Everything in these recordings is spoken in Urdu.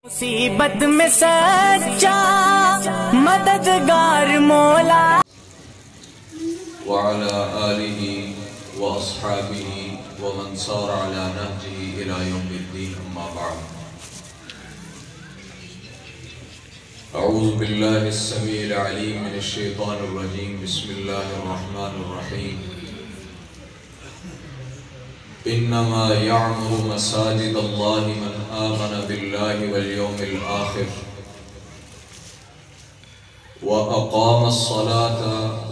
مصیبت میں سچا مددگار مولا وعلى آله وأصحابه ومن سار على نهجه إلى يوم الدين أما بعد أعوذ بالله السميع العليم من الشيطان الرجيم بسم الله الرحمن الرحيم إنما يعمر مساجد الله من آمن بالله واليوم الآخر وأقام الصلاة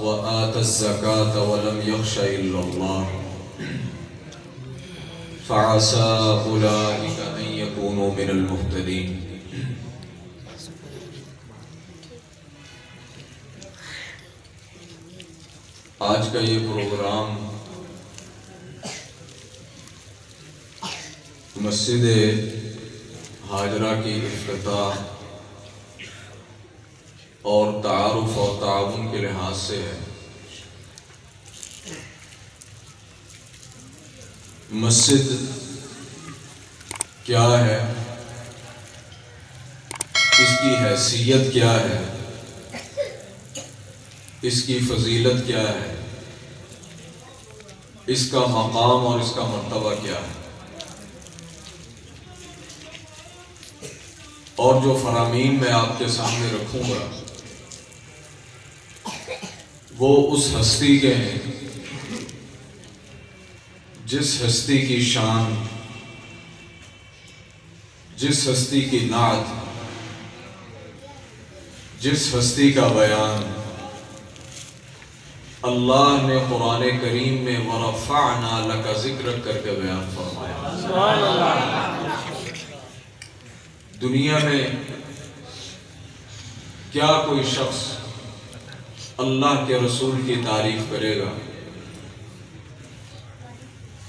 وآتى الزكاة ولم يخش إلا الله فعسى أولئك أن يكونوا من المهتدين. آج کا یہ پروگرام مسجد ہاجرہ کی افتتاح اور تعارف اور تعاون کے لحاظ سے ہے. مسجد کیا ہے، اس کی حیثیت کیا ہے، اس کی فضیلت کیا ہے، اس کا مقام اور اس کا مرتبہ کیا ہے، اور جو فرامین میں آپ کے سامنے رکھوں گا وہ اس ہستی کے ہیں جس ہستی کی شان، جس ہستی کی نعت، جس ہستی کا بیان اللہ نے قرآن کریم میں وَرَفَعْنَا لَكَ ذِكْرَكَ کر کے بیان فرمایا. دنیا میں کیا کوئی شخص اللہ کے رسول کی تعریف کرے گا،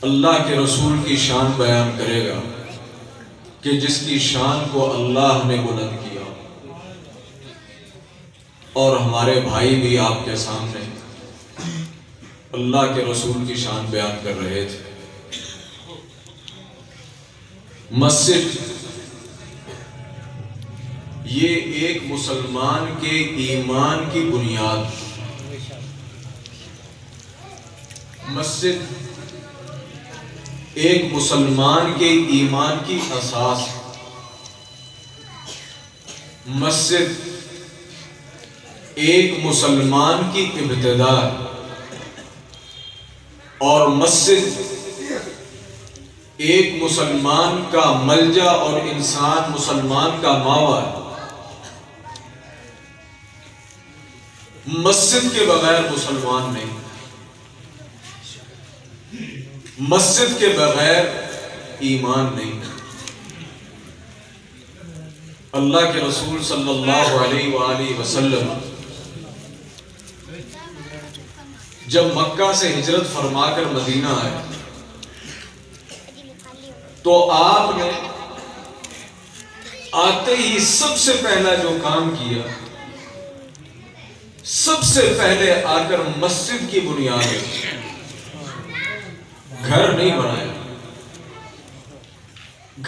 اللہ کے رسول کی شان بیان کرے گا کہ جس کی شان کو اللہ نے بلند کیا. اور ہمارے بھائی بھی آپ کے سامنے اللہ کے رسول کی شان بیان کر رہے تھے. مسجد یہ ایک مسلمان کے ایمان کی بنیاد، مسجد ایک مسلمان کے ایمان کی اساس، مسجد ایک مسلمان کی ابتدا، اور مسجد ایک مسلمان کا ملجا اور انسان مسلمان کا ماوا ہے. مسجد کے بغیر مسلمان نہیں، مسجد کے بغیر ایمان نہیں. اللہ کے رسول صلی اللہ علیہ وآلہ وسلم جب مکہ سے ہجرت فرما کر مدینہ آئے تو آپ نے آتے ہی سب سے پہلا جو کام کیا، سب سے پہلے آ کر مسجد کی بنیاد ہے. گھر نہیں بنایا،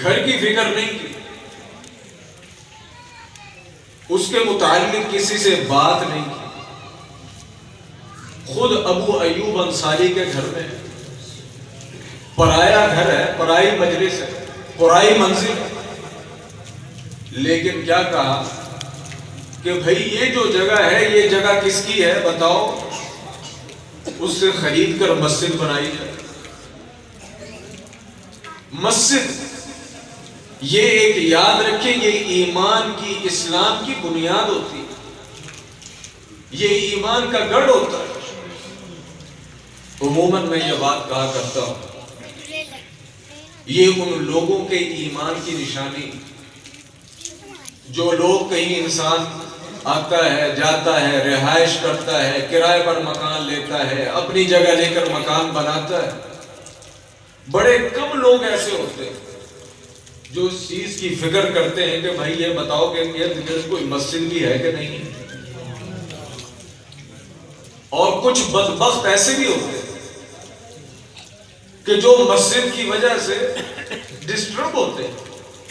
گھر کی فکر نہیں کی، اس کے متعلق کسی سے بات نہیں کی. خود ابو ایوب انصاری کے گھر میں پرایا گھر ہے، پرائی مجلس ہے، پرائی منزل ہے، لیکن کیا کہا کہ بھئی یہ جو جگہ ہے یہ جگہ کس کی ہے بتاؤ، اس سے خرید کر مسجد بنائی جائے. مسجد یہ ایک یاد رکھیں، یہ ایمان کی، اسلام کی بنیاد ہوتی ہے، یہ ایمان کا گڑھ ہوتا ہے. عموماً میں یہ بات کہا کرتا ہوں، یہ ان لوگوں کے ایمان کی نشانی جو لوگ کہیں انسان آتا ہے، جاتا ہے، رہائش کرتا ہے، کرائے پر مکان لیتا ہے، اپنی جگہ لے کر مکان بناتا ہے. بڑے کم لوگ ایسے ہوتے ہیں جو اس چیز کی فکر کرتے ہیں کہ بھائی یہ بتاؤ کہ یہ کوئی مسجد بھی ہے کہ نہیں. اور کچھ بدبخت ایسے بھی ہوتے ہیں کہ جو مسجد کی وجہ سے ڈسٹرب ہوتے ہیں،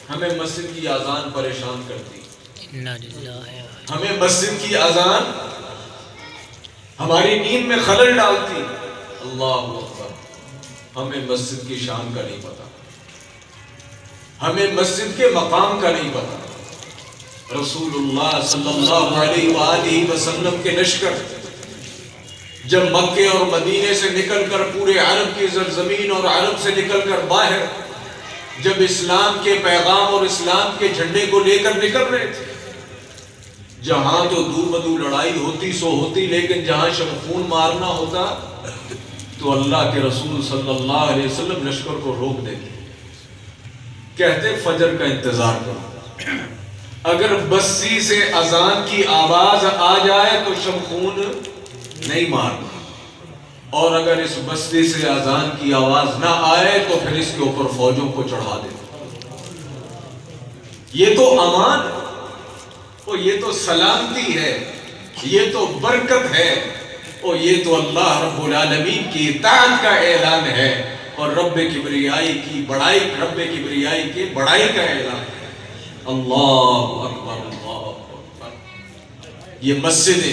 ہمیں مسجد کی اذان پریشان کرتی، ہمیں مسجد کی اذان ہماری نیند میں خلل ڈالتی۔ اللہ اکبر، ہمیں مسجد کی شان کا نہیں پتا، ہمیں مسجد کے مقام کا نہیں پتا۔ رسول اللہ صلی اللہ علیہ وآلہ وسلم کے لشکر جب مکے اور مدینے سے نکل کر پورے عرب کی سرزمین اور عرب سے نکل کر باہر جب اسلام کے پیغام اور اسلام کے جھنڈے کو لے کر نکل رہے تھے، جہاں تو دو بدو لڑائی ہوتی سو ہوتی، لیکن جہاں شمخون مارنا ہوتا تو اللہ کے رسول صلی اللہ علیہ وسلم لشکر کو روک دیتے، کہتے فجر کا انتظار کرو، اگر بستی سے اذان کی آواز آ جائے تو شمخون نہیں مارنا، اور اگر اس بستی سے اذان کی آواز نہ آئے تو پھر اس کے اوپر فوجوں کو چڑھا دے۔ یہ تو امان اور یہ تو سلامتی ہے، یہ تو برکت ہے، اور یہ تو اللہ رب العالمین کی اطاعت کا اعلان ہے، اور رب کبریائی کی بڑائی، رب کبریائی کی بڑائی کا اعلان ہے۔ اللہ اکبر، اللہ اکبر۔ یہ مسجد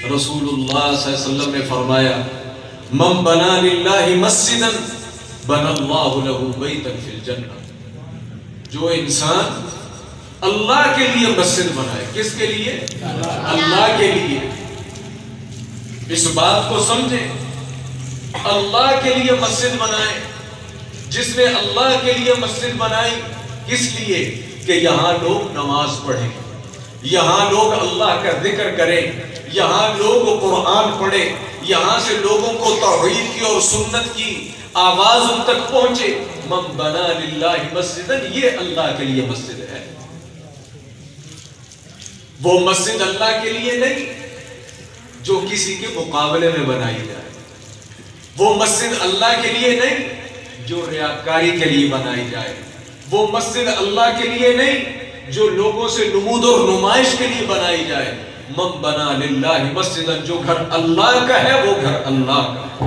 رسول اللہ صلی اللہ علیہ وسلم نے فرمایا من بنا للہ مسجدا بنا اللہ لہ بیتا فی الجنہ، جو انسان اللہ کے لیے مسجد بنائے، کس کے لیے؟ اللہ کے لیے، اس بات کو سمجھیں، اللہ کے لیے مسجد بنائے، جس نے اللہ کے لیے مسجد بنائی، کس لیے؟ کہ یہاں لوگ نماز پڑھیں، یہاں لوگ اللہ کا ذکر کریں، یہاں لوگ قرآن پڑھیں، یہاں سے لوگوں کو توحید کی اور سنت کی آواز ان تک پہنچے۔ من بنا للہ مسجدا، یہ اللہ کے لیے مسجد ہے۔ وہ مسجد اللہ کے لیے نہیں جو کسی کے مقابلے میں بنائی جائے، وہ مسجد اللہ کے لیے نہیں جو ریاکاری کے لیے بنائی جائے، وہ مسجد اللہ کے لیے نہیں جو لوگوں سے نمود اور نمائش کے لیے بنائی جائے۔ من بنا للہ مسجدا، جو گھر اللہ کا ہے وہ گھر اللہ کا ہے،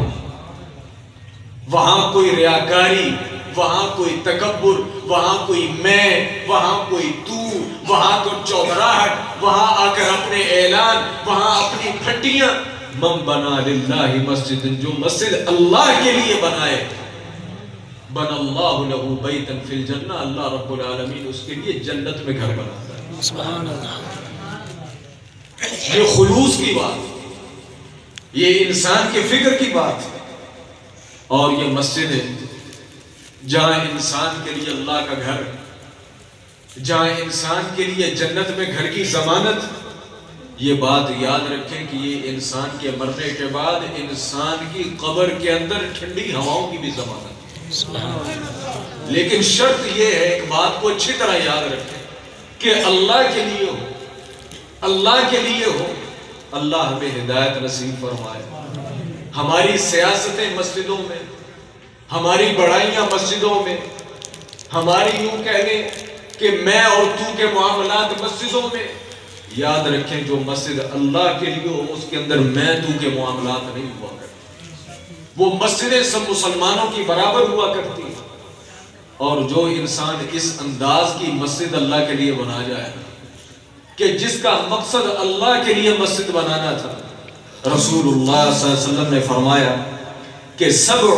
وہاں کوئی ریاکاری، وہاں کوئی تکبر، وہاں کوئی میں، وہاں کوئی تو، وہاں کوئی چودراہٹ، وہاں آ کر اپنے اعلان، وہاں اپنی پھٹیاں۔ من بنا للہ مسجد، جو مسجد اللہ کے لیے بنائے، بنا اللہ لہ بیتا فی الجنہ، اللہ رب العالمین اس کے لیے جنت میں گھر بناتا ہے۔ سبحان اللہ۔ یہ خلوص کی بات، یہ انسان کے فکر کی بات ہے، اور یہ مسجد ہے جہاں انسان کے لیے اللہ کا گھر، جہاں انسان کے لیے جنت میں گھر کی ضمانت۔ یہ بات یاد رکھیں کہ یہ انسان کے مرنے کے بعد انسان کی قبر کے اندر ٹھنڈی ہواؤں کی بھی ضمانت ہے، لیکن شرط یہ ہے، ایک بات کو اچھی طرح یاد رکھیں کہ اللہ کے لیے ہو، اللہ کے لیے ہو۔ اللہ ہمیں ہدایت نصیب فرمائے۔ ہماری سیاستیں مسجدوں میں، ہماری بڑائیاں مسجدوں میں، ہماری یوں کہہ لیں کہ میں اور تو کے معاملات مسجدوں میں۔ یاد رکھیں جو مسجد اللہ کے لیے ہو اس کے اندر میں تو کے معاملات نہیں ہوا کرتے، وہ مسجدیں سب مسلمانوں کی برابر ہوا کرتی ہیں۔ اور جو انسان اس انداز کی مسجد اللہ کے لیے بنا جائے کہ جس کا مقصد اللہ کے لیے مسجد بنانا تھا، رسول اللہ صلی اللہ علیہ وسلم نے فرمایا کہ سبع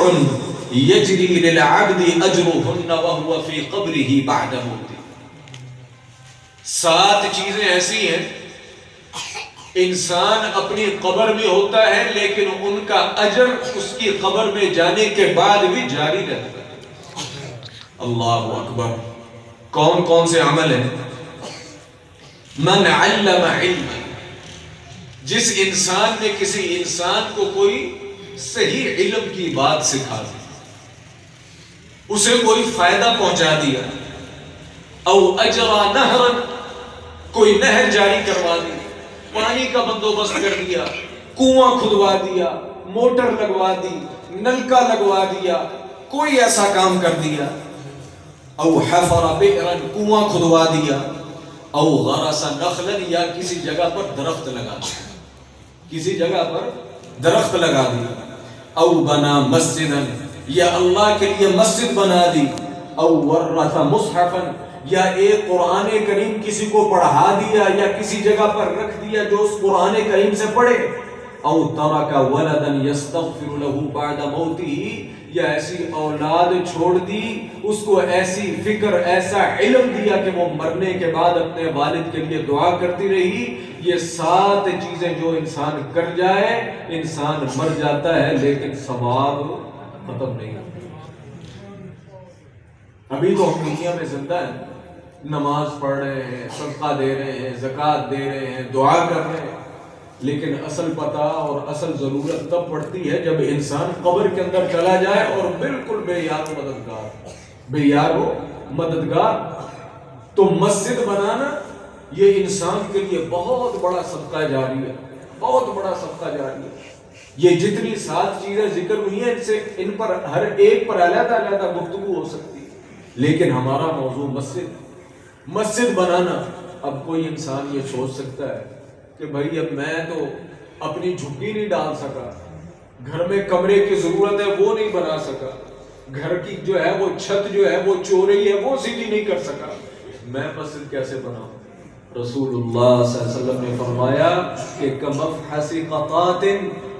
یجری للعبد اجرہن وہو فی قبرہ بعد موتہ، 7 چیزیں ایسی ہیں انسان اپنی قبر میں ہوتا ہے لیکن ان کا اجر اس کی قبر میں جانے کے بعد بھی جاری رہتا ہے۔ اللہ اکبر۔ کون کون سے عمل ہیں؟ من علم علما، جس انسان نے کسی انسان کو کوئی صحیح علم کی بات سکھا دی، اسے کوئی فائدہ پہنچا دیا، او اجرا نہرا، کوئی نہر جاری کروا دی، پانی کا بندوبست کر دیا، کنواں کھدوا دیا، موٹر لگوا دی، نلکا لگوا دیا، کوئی ایسا کام کر دیا، او حفر بئرا، کنواں کھدوا دیا، او غرس نخلا، یا کسی جگہ پر درخت لگا دیا، کسی جگہ پر درخت لگا دیا، او بنا مسجدا، یا اللہ کے لیے مسجد بنا دی، او ورث مصحفا، یا ایک قرآن کریم کسی کو پڑھا دیا یا کسی جگہ پر رکھ دیا جو اس قرآن کریم سے پڑھے، او ترک ولدا یستغفر له بعد موتہ، یا ایسی اولاد چھوڑ دی، اس کو ایسی فکر، ایسا علم دیا کہ وہ مرنے کے بعد اپنے والد کے لیے دعا کرتی رہی. یہ 7 چیزیں جو انسان کر جائے، انسان مر جاتا ہے لیکن ثواب ختم نہیں ہوتا. ابھی تو ہم دنیا میں زندہ ہیں، نماز پڑھ رہے ہیں، صدقہ دے رہے ہیں، زکوٰۃ دے رہے ہیں، دعا کر رہے ہیں، لیکن اصل پتہ اور اصل ضرورت تب پڑتی ہے جب انسان قبر کے اندر چلا جائے اور بالکل بے یار و مددگار، بے یار و مددگار. تو مسجد بنانا یہ انسان کے لیے بہت بڑا صدقہ جاری ہے، بہت بڑا صدقہ جاری ہے. یہ جتنی 7 چیزیں ذکر ہوئی ہیں، ان پر ہر ایک پر علیحدہ علیحدہ گفتگو ہو سکتی ہے، لیکن ہمارا موضوع مسجد بنانا. اب کوئی انسان یہ سوچ سکتا ہے کہ بھائی اب میں تو اپنی جھگی نہیں ڈال سکا، گھر میں کمرے کی ضرورت ہے وہ نہیں بنا سکا، گھر کی جو ہے وہ چھت جو ہے وہ چوری ہے وہ سیدھی نہیں کر سکا، میں مسجد کیسے بناؤں؟ رسول اللہ صلی اللہ علیہ وسلم نے فرمایا کہ کمفحص قطات،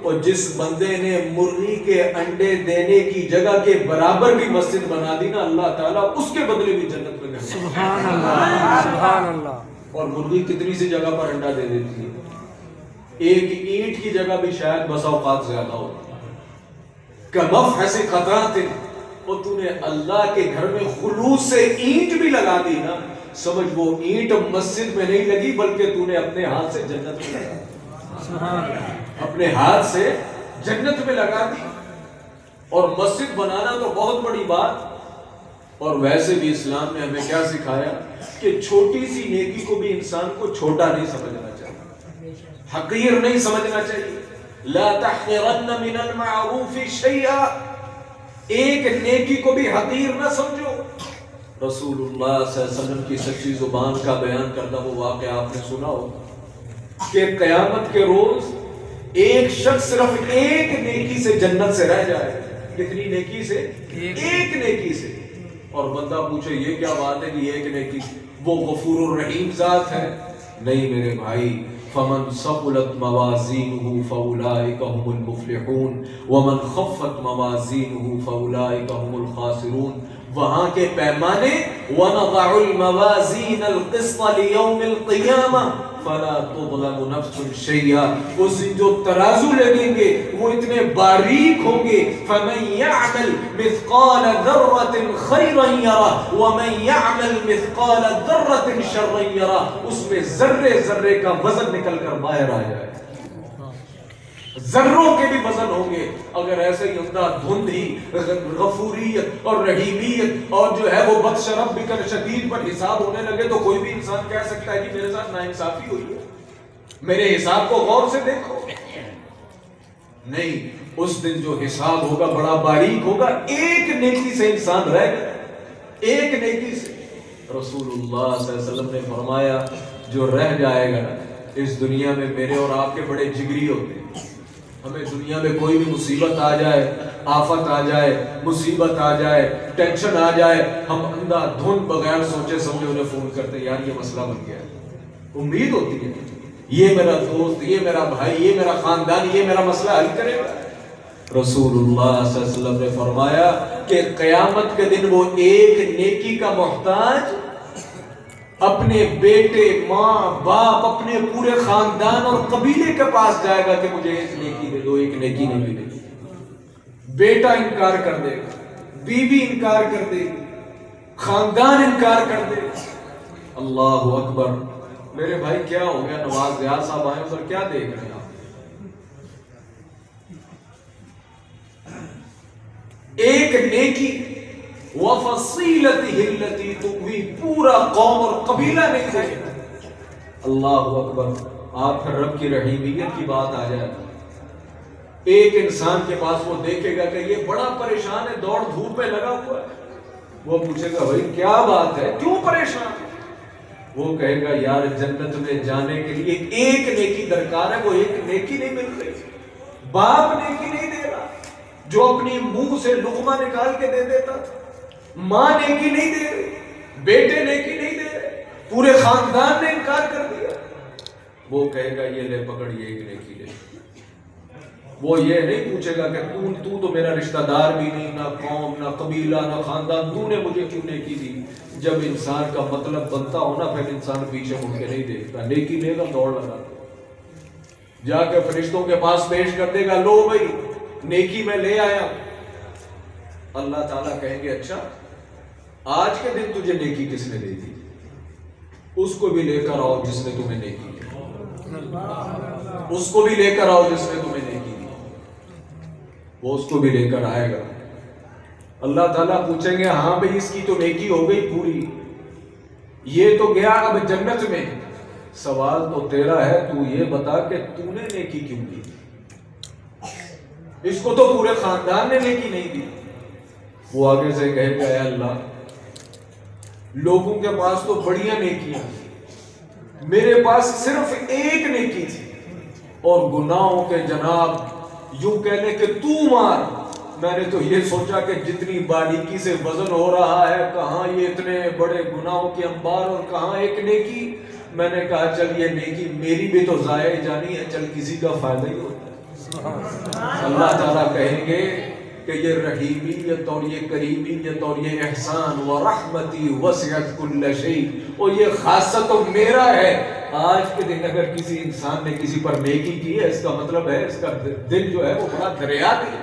اور جس بندے نے مرغی کے انڈے دینے کی جگہ کے برابر بھی مسجد بنا دی نا، اللہ تعالیٰ اس کے بدلے بھی جنت میں گھر. سبحان اللہ، سبحان اللہ. اور مرغی کتنی سی جگہ پر انڈا دے دیتی ہے، ایک اینٹ کی جگہ بھی شاید بسا اوقات زیادہ ہوتی ہے. کمفحص قطات، اور تو نے اللہ کے گھر میں خلوص سے اینٹ بھی لگا دی نا، سمجھ وہ اینٹ مسجد میں نہیں لگی بلکہ تو نے اپنے ہاتھ سے جنت میں لگا دی، اپنے ہاتھ سے جنت میں لگا دی. اور مسجد بنانا تو بہت بڑی بات. اور ویسے بھی اسلام نے ہمیں کیا سکھایا کہ چھوٹی سی نیکی کو بھی انسان کو چھوٹا نہیں سمجھنا چاہیے، حقیر نہیں سمجھنا چاہیے. لا تحقرن من المعروف شیئا، ایک نیکی کو بھی حقیر نہ سمجھو. رسول اللہ صلی اللہ علیہ وسلم کی سچی زبان کا بیان کردہ وہ واقعہ آپ نے سنا ہوگا کہ قیامت کے روز ایک شخص صرف ایک نیکی سے جنت سے رہ جائے. کتنی نیکی سے؟ ایک نیکی سے. اور بندہ پوچھے یہ کیا بات ہے کہ ایک نیکی؟ وہ غفور الرحیم ذات ہے. نہیں میرے بھائی، فمن ثقلت موازینہ فاولئک هم المفلحون ومن خفت موازینہ فاولئک هم الخاسرون. وہاں کے پیمانے وَنَضَعُ الْمَوَازِينَ الْقِسْطَ لِيَوْمِ الْقِيَامَةِ فَلَا تُظْلَمُ نَفْسٌ شَيْئًا. اس دن جو ترازو لگیں گے وہ اتنے باریک ہوں گے. فَمَنْ يَعْمَلْ مِثْقَالَ ذَرَّةٍ خَيْرًا يَرَهُ وَمَنْ يَعْمَلْ مِثْقَالَ ذَرَّةٍ شَرًّا يَرَهُ. اس میں ذرے ذرے کا وزن نکل کر باہر آ جائے، ذروں کے بھی وزن ہوں گے. اگر ایسے ہی اندھا دھند ہی غفوریت اور رحیمیت اور جو ہے وہ بدش ربک شدید پر حساب ہونے لگے تو کوئی بھی انسان کہہ سکتا ہے کہ میرے ساتھ ناانصافی ہوئی ہے، میرے حساب کو غور سے دیکھو. نہیں، اس دن جو حساب ہوگا بڑا باریک ہوگا. ایک نیکی سے انسان رہ گیا، ایک نیکی سے. رسول اللہ صلی اللہ علیہ وسلم نے فرمایا جو رہ جائے گا اس دنیا میں، میرے اور آپ کے بڑے جگری ہوتے ہیں. ہمیں دنیا میں کوئی بھی مصیبت آ جائے، آفت آ جائے، مصیبت آ جائے، ٹینشن آ جائے، ہم اندھا دھند بغیر سوچے سمجھے انہیں فون کرتے ہیں، یار یہ مسئلہ بن گیا ہے. امید ہوتی ہے یہ میرا دوست، یہ میرا بھائی، یہ میرا خاندان یہ میرا مسئلہ حل کرے گا. رسول اللہ صلی اللہ علیہ وسلم نے فرمایا کہ قیامت کے دن وہ ایک نیکی کا محتاج اپنے بیٹے، ماں، باپ، اپنے پورے خاندان اور قبیلے کے پاس جائے گا کہ مجھے ایک نیکی دے دو. ایک نیکی نہیں ملے گی. بیٹا انکار کر دے گا، بیوی انکار کر دے گی، خاندان انکار کر دے گا. اللہ اکبر. میرے بھائی کیا ہو گیا؟ نواز دیار صاحب آئے ادھر، کیا دیکھ رہے ہیں آپ؟ ایک نیکی وَفَصِيلَتِهِ الَّتِي تُؤْوِي، پورا قوم اور قبیلہ نہیں دے گا. اللہ اکبر. آپ پھر رب کی رحیمیت کی بات آ جائے. ایک انسان کے پاس وہ دیکھے گا کہ یہ بڑا پریشان ہے، دوڑ دھوپ میں لگا ہوا ہے. وہ پوچھے گا بھائی کیا بات ہے، کیوں پریشان ہے؟ وہ کہے گا یار جنت میں جانے کے لیے ایک نیکی درکار ہے، وہ ایک نیکی نہیں مل رہی. باپ نیکی نہیں دے رہا جو اپنی منہ سے لقمہ نکال کے دے دیتا، ماں نیکی نہیں دے رہی، بیٹے نیکی نہیں دے رہے، پورے خاندان نے انکار کر دیا، وہ کہے گا یہ لے پکڑ یہ ایک نیکی لے۔ وہ یہ نہیں پوچھے گا کہ تو میرا رشتہ دار بھی نہیں، نہ قوم، نہ قبیلہ، نہ خاندان، تو نے مجھے کیوں نیکی دی؟ جب انسان کا مطلب بنتا ہو نا، پھر انسان پیچھے مڑ کے نہیں دیکھتا، نیکی لے گا دوڑ لگا جا کے فرشتوں کے پاس پیش کر دے گا، لو بھائی نیکی میں لے آیا۔ اللہ تعالیٰ کہیں گے اچھا آج کے دن تجھے نیکی کس نے دے دی؟ اس کو بھی لے کر آؤ جس نے تمہیں نیکی دی، اس کو بھی لے کر آؤ جس نے تمہیں نیکی دی۔ وہ اس کو بھی لے کر آئے گا۔ اللہ تعالیٰ پوچھیں گے ہاں بھئی اس کی تو نیکی ہو گئی پوری، یہ تو گیا اب جنت میں، سوال تو تیرا ہے، تو یہ بتا کہ تو نے نیکی کیوں کی؟ اس کو تو پورے خاندان نے نیکی نہیں دی۔ وہ آگے سے کہے گا اے اللہ لوگوں کے پاس تو بڑیاں نیکیاں، میرے پاس صرف ایک نیکی تھی، اور گناہوں کے جناب یوں کہنے کہ تو مار، میں نے تو یہ سوچا کہ جتنی باریکی سے وزن ہو رہا ہے، کہاں یہ اتنے بڑے گناہوں کے انبار اور کہاں ایک نیکی۔ میں نے کہا چل یہ نیکی میری بھی تو ضائع جانی ہے، چل کسی کا فائدہ ہی ہوتا ہے۔ اللہ تعالیٰ کہیں گے کہ یہ رحیمیت اور یہ کریمیت اور یہ احسان ورحمتی وسعت کل شیء، اور یہ خاصہ تو میرا ہے۔ آج کے دن اگر کسی انسان نے کسی پر نیکی کی ہے، اس کا مطلب ہے اس کا دل جو ہے وہ بڑا دریا دل ہے۔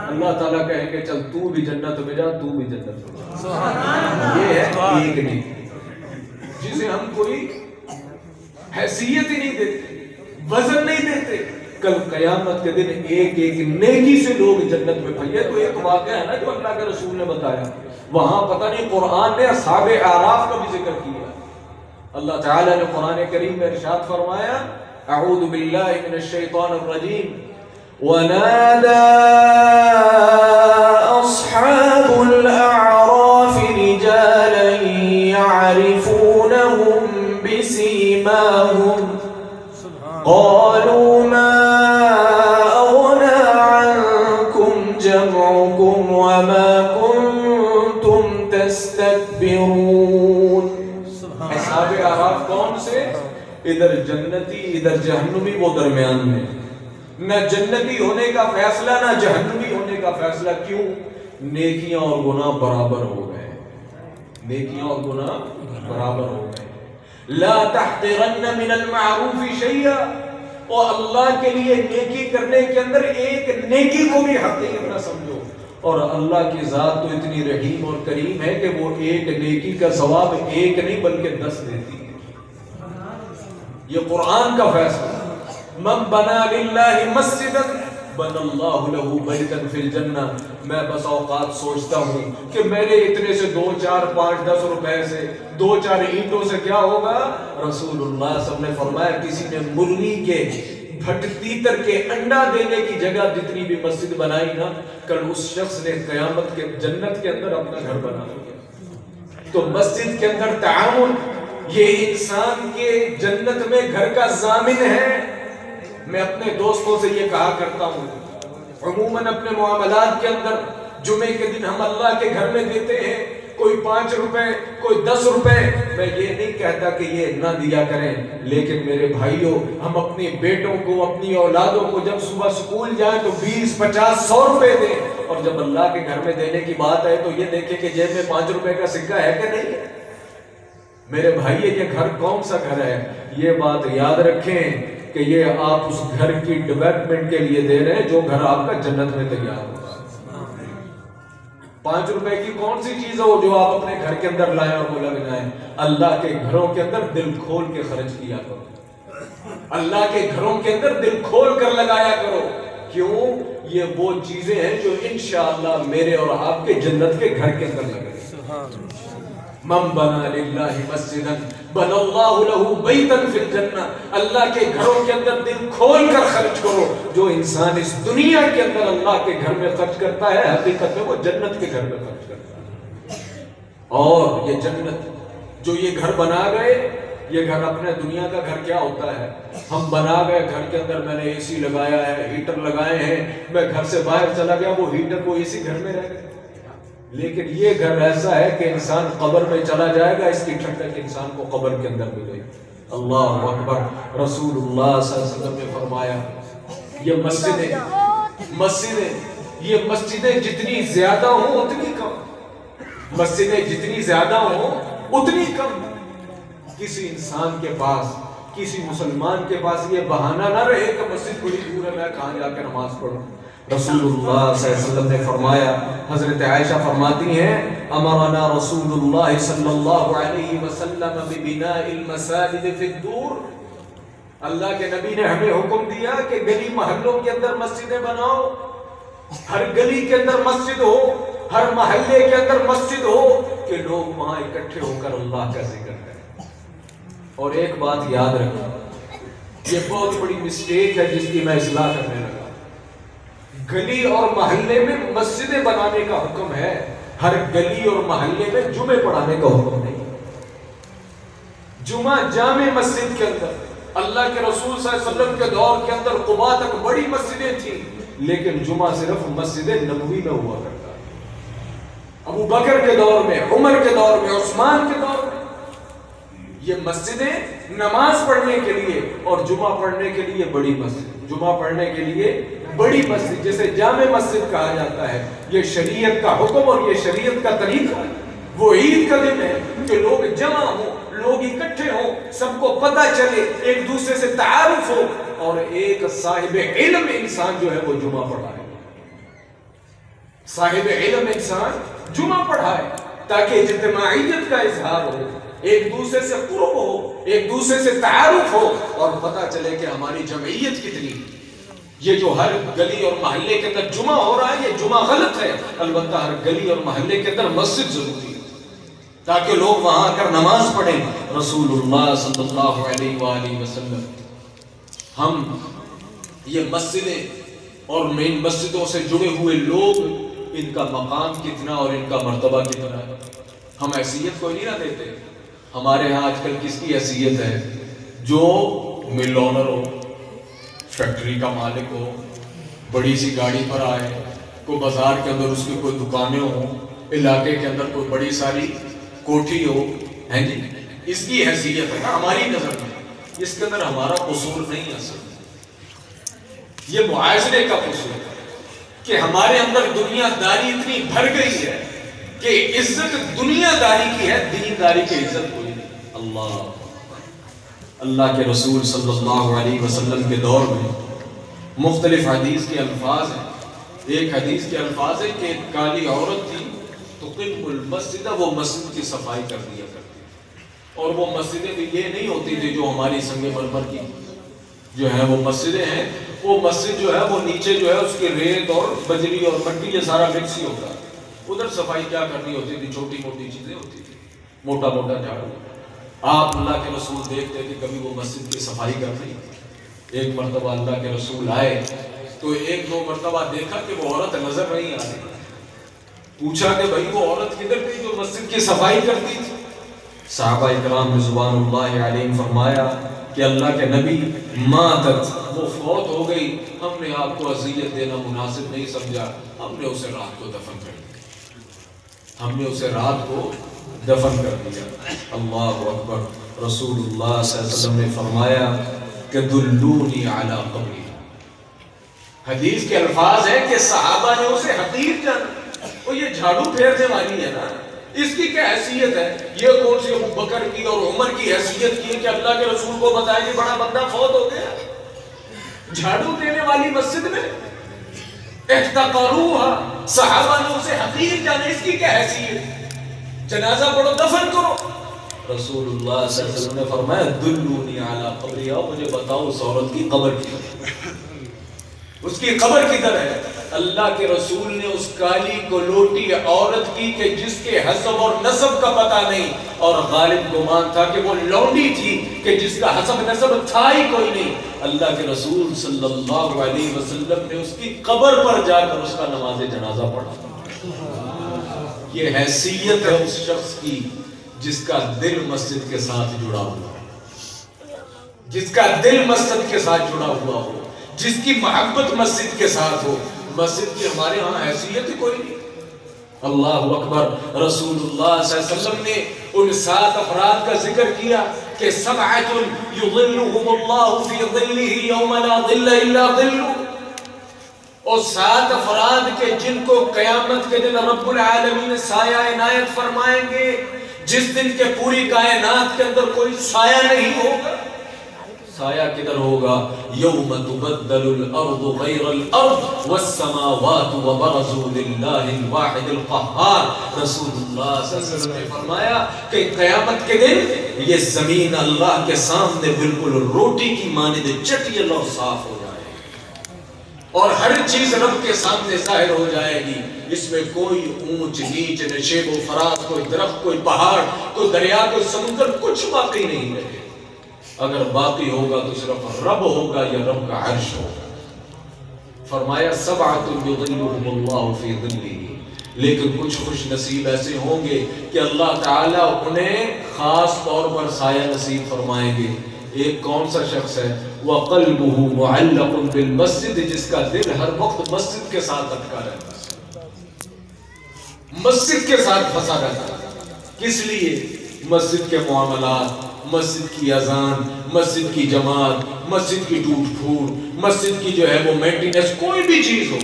اللہ تعالیٰ کہیں گے چل تو بھی جنت میں جا، تو بھی جنت میں جا۔ یہ ہے ایک نیکی جسے ہم کوئی حیثیت ہی نہیں دیتے، وزن نہیں دیتے۔ کل قیامت کے دن ایک ایک نیکی سے لوگ جنت میں پھیلے۔ تو ایک واقعہ ہے نا جو اللہ کے رسول نے بتایا، وہاں پتہ نہیں قرآن نے اصحاب اعراف کا بھی ذکر کیا۔ اللہ تعالیٰ نے قرآن کریم میں ارشاد فرمایا اعوذ باللہ من الشیطان الرجیم وَنَادَى أَصْحَابُ الْأَعْرَافِ رِجَالًا يَعْرِفُونَهُمْ بِسِيمَاهُمْ قَالُوا مَا أَغْنَى عَنْكُمْ جَمْعُكُمْ وَمَا كُنْتُمْ تَسْتَكْبِرُونَ۔ اصحاب اعراف کون سے؟ ادھر جنتی ادھر جہنمی، وہ درمیان میں، نہ جنتی ہونے کا فیصلہ نہ جہنمی ہونے کا فیصلہ۔ کیوں؟ نیکیاں اور گناہ برابر ہو گئے، نیکیاں اور گناہ برابر ہو گئے۔ لا تحقرن من المعروف شیئا، اور اللہ کے لیے نیکی کرنے کے اندر ایک نیکی کو بھی حقیر نہ سمجھو۔ اور اللہ کی ذات تو اتنی رحیم اور کریم ہے کہ وہ ایک نیکی کا ثواب ایک نہیں بلکہ 10 دیتی ہے۔ یہ قرآن کا فیصلہ، من بنا للہ مسجدا بنا اللہ لہ بیتا فی الجنہ۔ میں بس اوقات سوچتا ہوں کہ میرے اتنے سے 2 4 5 10 روپے سے 2 4 اینٹوں سے کیا ہوگا؟ رسول اللہ صلی اللہ علیہ وسلم نے فرمایا کسی نے مرغی کے بھٹ تیتر کے انڈا دینے کی جگہ جتنی بھی مسجد بنائی نا، کل اس شخص نے قیامت کے جنت کے اندر اپنا گھر بنا لیا۔ تو مسجد کے اندر تعاون یہ انسان کے جنت میں گھر کا ضامن ہے۔ میں اپنے دوستوں سے یہ کہا کرتا ہوں، عموماً اپنے معاملات کے اندر جمعے کے دن ہم اللہ کے گھر میں دیتے ہیں، کوئی 5 روپے کوئی 10 روپے۔ میں یہ نہیں کہتا کہ یہ نہ دیا کریں، لیکن میرے بھائیوں ہم اپنے بیٹوں کو اپنی اولادوں کو جب صبح سکول جائیں تو 20 50 100 روپے دیں، اور جب اللہ کے گھر میں دینے کی بات ہے تو یہ دیکھیں کہ جیب میں 5 روپے کا سکہ ہے کہ نہیں ہے۔ میرے بھائی یہ گھر کون سا گھر ہے؟ یہ بات یاد رکھیں کہ یہ آپ اس گھر کی ڈیولپمنٹ کے لیے دے رہے ہیں جو گھر آپ کا جنت میں تیار ہوگا۔ 5 روپے کی کون سی چیز ہو جو آپ اپنے گھر کے اندر لائیں اور وہ لگائیں؟ اللہ کے گھروں کے اندر دل کھول کے خرچ کیا کرو، اللہ کے گھروں کے اندر دل کھول کر لگایا کرو۔ کیوں؟ یہ وہ چیزیں ہیں جو انشاءاللہ میرے اور آپ کے جنت کے گھر کے اندر لگے۔ من بنا للہ مسجدا بنا اللہ لہ بیتا فی الجنہ۔ اللہ کے گھروں کے اندر دل کھول کر خرچ کرو۔ جو انسان اس دنیا کے اندر اللہ کے گھر میں خرچ کرتا ہے حقیقت میں وہ جنت کے گھر میں خرچ کرتا ہے۔ اور یہ جنت جو یہ گھر بنا گئے، یہ گھر اپنے دنیا کا گھر کیا ہوتا ہے؟ ہم بنا گئے گھر کے اندر، میں نے اے سی لگایا ہے، ہیٹر لگائے ہیں، میں گھر سے باہر چلا گیا وہ ہیٹر وہ اے سی گھر میں رہ گئے۔ لیکن یہ گھر ایسا ہے کہ انسان قبر میں چلا جائے گا، اس کی ٹھنڈک انسان کو قبر کے اندر ملے گی۔ اللہ اکبر۔ رسول اللہ صلی اللہ علیہ وسلم نے فرمایا یہ مسجدیں جتنی زیادہ ہوں اتنی کم، مسجدیں جتنی زیادہ ہوں اتنی کم۔ کسی انسان کے پاس، کسی مسلمان کے پاس یہ بہانہ نہ رہے کہ مسجد بڑی دور ہے، میں کہاں جا کے نماز پڑھوں۔ رسول اللہ صلی اللہ علیہ وسلم نے فرمایا، حضرت عائشہ فرماتی ہیں امرنا رسول اللہ صلی اللہ علیہ وسلم ببناء المساجد فی الدور، اللہ کے نبی نے ہمیں حکم دیا کہ گلی محلوں کے اندر مسجدیں بناؤ، ہر گلی کے اندر مسجد ہو، ہر محلے کے اندر مسجد ہو کہ لوگ وہاں اکٹھے ہو کر اللہ کا ذکر کریں۔ اور ایک بات یاد رکھنا، یہ بہت بڑی مسٹیک ہے جس کی میں اصلاح کرنے لگا۔ گلی اور محلے میں مسجدیں بنانے کا حکم ہے، ہر گلی اور محلے میں جمعے پڑھانے کا حکم نہیں۔ جمعہ جامع مسجد کے اندر، اللہ کے رسول صلی اللہ علیہ وسلم کے دور کے اندر قباء تک بڑی مسجدیں تھیں، لیکن جمعہ صرف مسجد نبوی میں ہوا کرتا ہے۔ ابو بکر کے دور میں، عمر کے دور میں، عثمان کے دور میں یہ مسجدیں نماز پڑھنے کے لیے اور جمعہ پڑھنے کے لیے بڑی مسجد، جمعہ پڑھنے کے لیے بڑی مسجد جسے جامع مسجد کہا جاتا ہے، یہ شریعت کا حکم اور یہ شریعت کا طریقہ ہے۔ وہ عید کا دن ہے کہ لوگ جمع ہوں، لوگ اکٹھے ہوں، سب کو پتہ چلے، ایک دوسرے سے تعارف ہو، اور ایک صاحب علم انسان جو ہے وہ جمعہ پڑھائے، صاحب علم انسان جمعہ پڑھائے تاکہ اجتماعیت کا اظہار ہو، ایک دوسرے سے قرب ہو، ایک دوسرے سے تعارف ہو، اور پتہ چلے کہ ہماری جمعیت کتنی۔ یہ جو ہر گلی اور محلے کے اندر جمعہ ہو رہا ہے یہ جمعہ غلط ہے، البتہ ہر گلی اور محلے کے اندر مسجد ضروری ہے تاکہ لوگ وہاں آ کر نماز پڑھیں۔ رسول اللہ صلی اللہ علیہ وآلہ وسلم، ہم یہ مسجدیں اور مین مسجدوں سے جڑے ہوئے لوگ، ان کا مقام کتنا اور ان کا مرتبہ کتنا ہے، ہم حیثیت کوئی نہیں نہ دیتے۔ ہمارے ہاں آج کل کس کی حیثیت ہے؟ جو مل اونر ہو، فیکٹری کا مالک ہو، بڑی سی گاڑی پر آئے، کوئی بازار کے اندر اس کی کوئی دکانیں ہوں، علاقے کے اندر کوئی بڑی ساری کوٹھی ہو، ہیں جی، اس کی حیثیت ہے نا ہماری نظر میں۔ اس کے اندر ہمارا قصور نہیں ہے، اصل یہ معاشرے کا قصور ہے کہ ہمارے اندر دنیا داری اتنی بھر گئی ہے کہ عزت دنیا داری کی ہے، دین داری کی عزت کوئی نہیں۔ اللہ کے رسول صلی اللہ علیہ وسلم کے دور میں مختلف حدیث کے الفاظ ہیں۔ ایک حدیث کے الفاظ ہے کہ ایک کالی عورت تھی تقیم المسجد، وہ مسجد کی صفائی کر دیا کرتی، اور وہ مسجدیں بھی یہ نہیں ہوتی تھی جو ہماری سنگ مرمر کی جو ہے وہ مسجدیں ہیں، وہ مسجد جو ہے وہ نیچے جو ہے اس کی ریت اور بجری اور مٹی یہ سارا مکس ہی ہوتا ہے، ادھر صفائی کیا کرنی ہوتی تھی، چھوٹی موٹی چیزیں ہوتی تھی، موٹا موٹا جھاڑو۔ آپ اللہ کے رسول دیکھتے کہ کبھی وہ مسجد کی صفائی کر رہی۔ ایک مرتبہ اللہ کے رسول آئے تو ایک دو مرتبہ دیکھا کہ وہ عورت نظر نہیں آ رہی، پوچھا کہ بھائی وہ عورت کدھر تھی جو مسجد کی صفائی کرتی تھی؟ صحابہ اکرام رضوان اللہ علیہم فرمایا کہ اللہ کے نبی ماتت، وہ فوت ہو گئی، ہم نے آپ کو اذیت دینا مناسب نہیں سمجھا، ہم نے اسے رات کو دفن کر دیا، ہم نے اسے رات کو دفن کر دیا۔ اللہ اکبر۔ رسول اللہ صلی اللہ علیہ وسلم نے فرمایا کہ دلونی علی قبری، حدیث کے الفاظ ہیں کہ صحابہ نے اسے حقیر جانا، وہ یہ جھاڑو پھیرنے والی ہے نا، اس کی کیا حیثیت ہے؟ یہ کون سی ابو بکر کی اور عمر کی حیثیت کی ہے کہ اللہ کے رسول کو بتائے کہ بڑا بندہ فوت ہو گیا، جھاڑو دینے والی مسجد میں احتقروها، صحابہ نے اسے حقیر جانا، اس کی کیا حیثیت؟ جنازہ پڑھو، دفن کرو۔ رسول اللہ صلی اللہ علیہ وسلم نے فرمایا دلونی علی قبری، آؤ مجھے بتاؤ اس عورت کی قبر کدھر ہے، اس کی قبر کدھر ہے؟ اللہ کے رسول نے اس کالی گلوٹی عورت کی کہ جس کے حسب اور نسب کا پتہ نہیں، اور غالب گمان تھا کہ وہ لونڈی تھی کہ جس کا حسب نسب تھا ہی کوئی نہیں، اللہ کے رسول صلی اللہ علیہ وسلم نے اس کی قبر پر جا کر اس کا نماز جنازہ پڑھا۔ یہ حیثیت ہے اس شخص کی جس کا دل مسجد کے ساتھ جڑا ہوا ہے، جس کا دل مسجد کے ساتھ جڑا ہوا ہو، جس کی محبت مسجد کے ساتھ ہو۔ مسجد کی ہمارے ہاں حیثیت ہی کوئی نہیں، اللہ اکبر۔ رسول اللہ صلی اللہ علیہ وسلم نے ان 7 افراد کا ذکر کیا کہ سبعۃ یظلهم اللہ فی ظلہ یوم لا ظل الا ظلہ، اور 7 افراد کے جن کو قیامت کے دن رب العالمین سایہ عنایت فرمائیں گے، جس دن کے پوری کائنات کے اندر کوئی سایہ نہیں ہوگا۔ سایہ کدھر ہوگا؟ یوم تبدل الارض غیر الارض والسماوات وبرزوا للہ الواحد القہار۔ رسول اللہ صلی اللہ علیہ وسلم نے فرمایا کہ قیامت کے دن یہ زمین اللہ کے سامنے بالکل روٹی کی مانند چٹیل اور صاف ہو جائے گی، اور ہر چیز رب کے سامنے ظاہر ہو جائے گی۔ اس میں کوئی اونچ نیچ نشیب و فراز، کوئی درخت، کوئی پہاڑ، کوئی دریا، کوئی سمندر، کچھ باقی نہیں رہے۔ اگر باقی ہوگا تو صرف رب ہوگا یا رب کا عرش ہوگا۔ فرمایا سبعۃ یظلهم اللہ فی ظلہ، لیکن کچھ خوش نصیب ایسے ہوں گے کہ اللہ تعالیٰ انہیں خاص طور پر سایہ نصیب فرمائیں گے۔ ایک کون سا شخص ہے؟ وَقَلْبُهُ مُعَلَّقٌ بِالْمَسْجِدِ، جس کا دل ہر وقت مسجد کے ساتھ اٹکا رہتا ہے، مسجد کے ساتھ پھنسا رہتا ہے۔ کس لیے؟ مسجد کے معاملات، مسجد کی اذان، مسجد کی جماعت، مسجد کی ٹوٹ پھوٹ، مسجد کی جو ہے وہ مینٹیننس، کوئی بھی چیز ہو،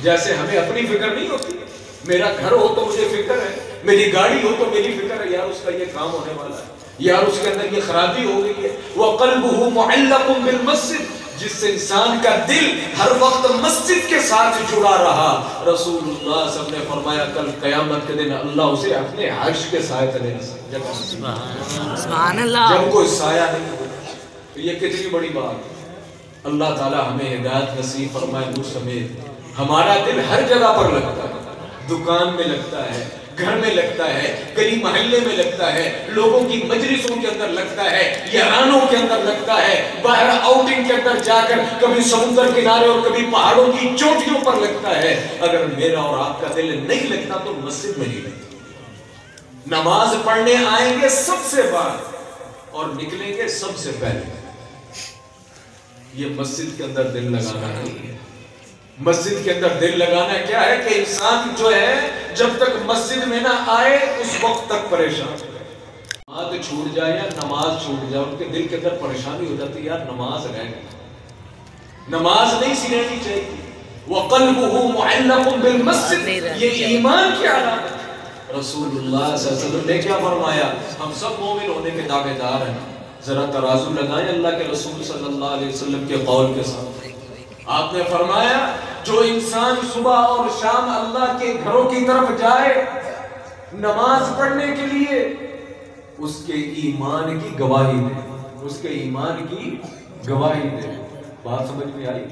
جیسے ہمیں اپنی فکر نہیں ہوتی۔ میرا گھر ہو تو مجھے فکر ہے، میری گاڑی ہو تو میری فکر ہے، یار اس کا یہ کام ہونے والا ہے، یار اس کے اندر یہ خرابی ہو گئی ہے۔ وَقَلْبُهُ مُعَلَّقٌ بِالْمَسْجِدِ، جس سے انسان کا دل ہر وقت مسجد کے ساتھ جڑا رہا۔ رسول اللہ صلی اللہ علیہ وسلم نے فرمایا کل قیامت کے دن اللہ اسے اپنے عرش کے سائے تلے جگہ، سبحان اللہ، جب کوئی سایہ نہیں ہوگا۔ تو یہ کتنی بڑی بات ہے۔ اللہ تعالی ہمیں ہدایت نصیب فرمائے مجھ سمیت۔ ہمارا دل ہر جگہ پر لگتا ہے، دکان میں لگتا ہے، گھر میں لگتا ہے، گلی محلے میں لگتا ہے، لوگوں کی مجلسوں کے اندر لگتا ہے، یارانوں کے اندر لگتا ہے، باہر آؤٹنگ کے اندر جا کر کبھی سمندر کنارے اور کبھی پہاڑوں کی چوٹیوں پر لگتا ہے۔ اگر میرا اور آپ کا دل نہیں لگتا تو مسجد میں نہیں لگتا۔ نماز پڑھنے آئیں گے سب سے بعد اور نکلیں گے سب سے پہلے۔ یہ مسجد کے اندر دل لگانا نہیں ہے۔ مسجد کے اندر دل لگانا کیا ہے کہ انسان جو ہے جب تک مسجد میں نہ آئے اس وقت تک پریشان ہے۔ نماز چھوٹ جائے یا نماز چھوٹ جائے، ان کے دل کے اندر پریشانی ہو جاتی ہے، یار نماز رہ گئی، نماز نہیں سی رہنی چاہیے۔ وَقَلْبُهُ مُعَلَّقٌ بِالْمَسْجِدِ، یہ ایمان کی علامت ہے۔ رسول اللہ صلی اللہ علیہ وسلم نے کیا فرمایا؟ ہم سب مومن ہونے کے دعوے دار ہیں، ذرا ترازو لگائیں اللہ کے رسول صلی اللہ علیہ وسلم کے قول کے ساتھ۔ آپ نے فرمایا جو انسان صبح اور شام اللہ کے گھروں کی طرف جائے نماز پڑھنے کے لیے، اس کے ایمان کی گواہی دے، اس کے ایمان کی گواہی دے۔ بات سمجھ میں آئی؟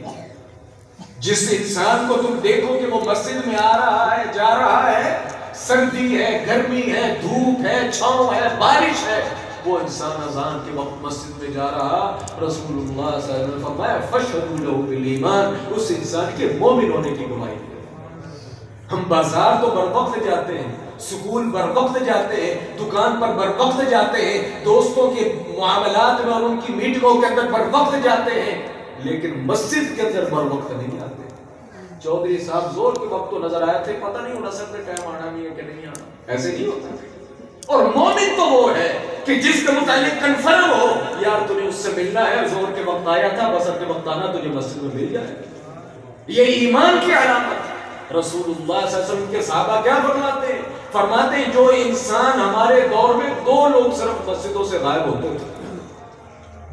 جس انسان کو تم دیکھو کہ وہ مسجد میں آ رہا ہے، جا رہا ہے، سردی ہے، گرمی ہے، دھوپ ہے، چھاؤں ہے، بارش ہے، وہ انسان اذان کے وقت مسجد میں جا رہا، رسول اللہ صلی اللہ علیہ وسلم نے فرمایا فَاشْهَدُوا لَهُ بِالْإِيمَانِ، اس انسان کے مومن ہونے کی گواہی دے۔ ہم بازار تو بر وقت جاتے ہیں، سکول بر وقت جاتے ہیں، دکان پر بر وقت جاتے ہیں، دوستوں کے معاملات میں اور ان کی میٹنگوں کے اندر بر وقت جاتے ہیں، لیکن مسجد کے اندر بر وقت نہیں آتے۔ چودھری صاحب زور کے وقت تو نظر آئے تھے، پتہ نہیں ہونا سب نے ٹائم آنا نہیں ہے کہ نہیں آنا، ایسے نہیں ہوتا۔ اور مومن تو وہ ہے کہ جس کے متعلق کنفرم ہو، یار تجھے اس سے ملنا ہے، زور کے وقت آیا تھا، بسر کے وقت آنا، تجھے مسجد میں مل جائے۔ یہ ایمان کی علامت ہے۔ رسول اللہ صلی اللہ علیہ وسلم کے صحابہ کیا فرماتے ہیں؟ فرماتے ہیں جو انسان ہمارے دور میں 2 لوگ صرف مسجدوں سے غائب ہوتے تھے،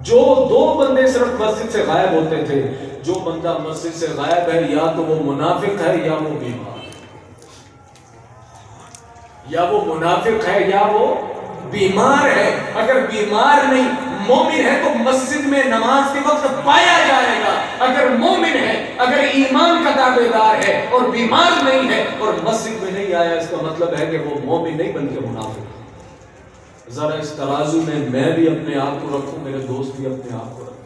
جو 2 بندے صرف مسجد سے غائب ہوتے تھے، جو بندہ مسجد سے غائب ہے یا تو وہ منافق ہے یا وہ بیمار، یا وہ منافق ہے یا وہ بیمار ہے۔ اگر بیمار نہیں مومن ہے تو مسجد میں نماز کے وقت پایا جائے گا۔ اگر مومن ہے، اگر ایمان کا دعوے دار ہے اور بیمار نہیں ہے اور مسجد میں نہیں آیا، اس کا مطلب ہے کہ وہ مومن نہیں بلکہ منافق۔ ذرا اس ترازو میں بھی اپنے آپ کو رکھوں، میرے دوست بھی اپنے آپ کو رکھوں۔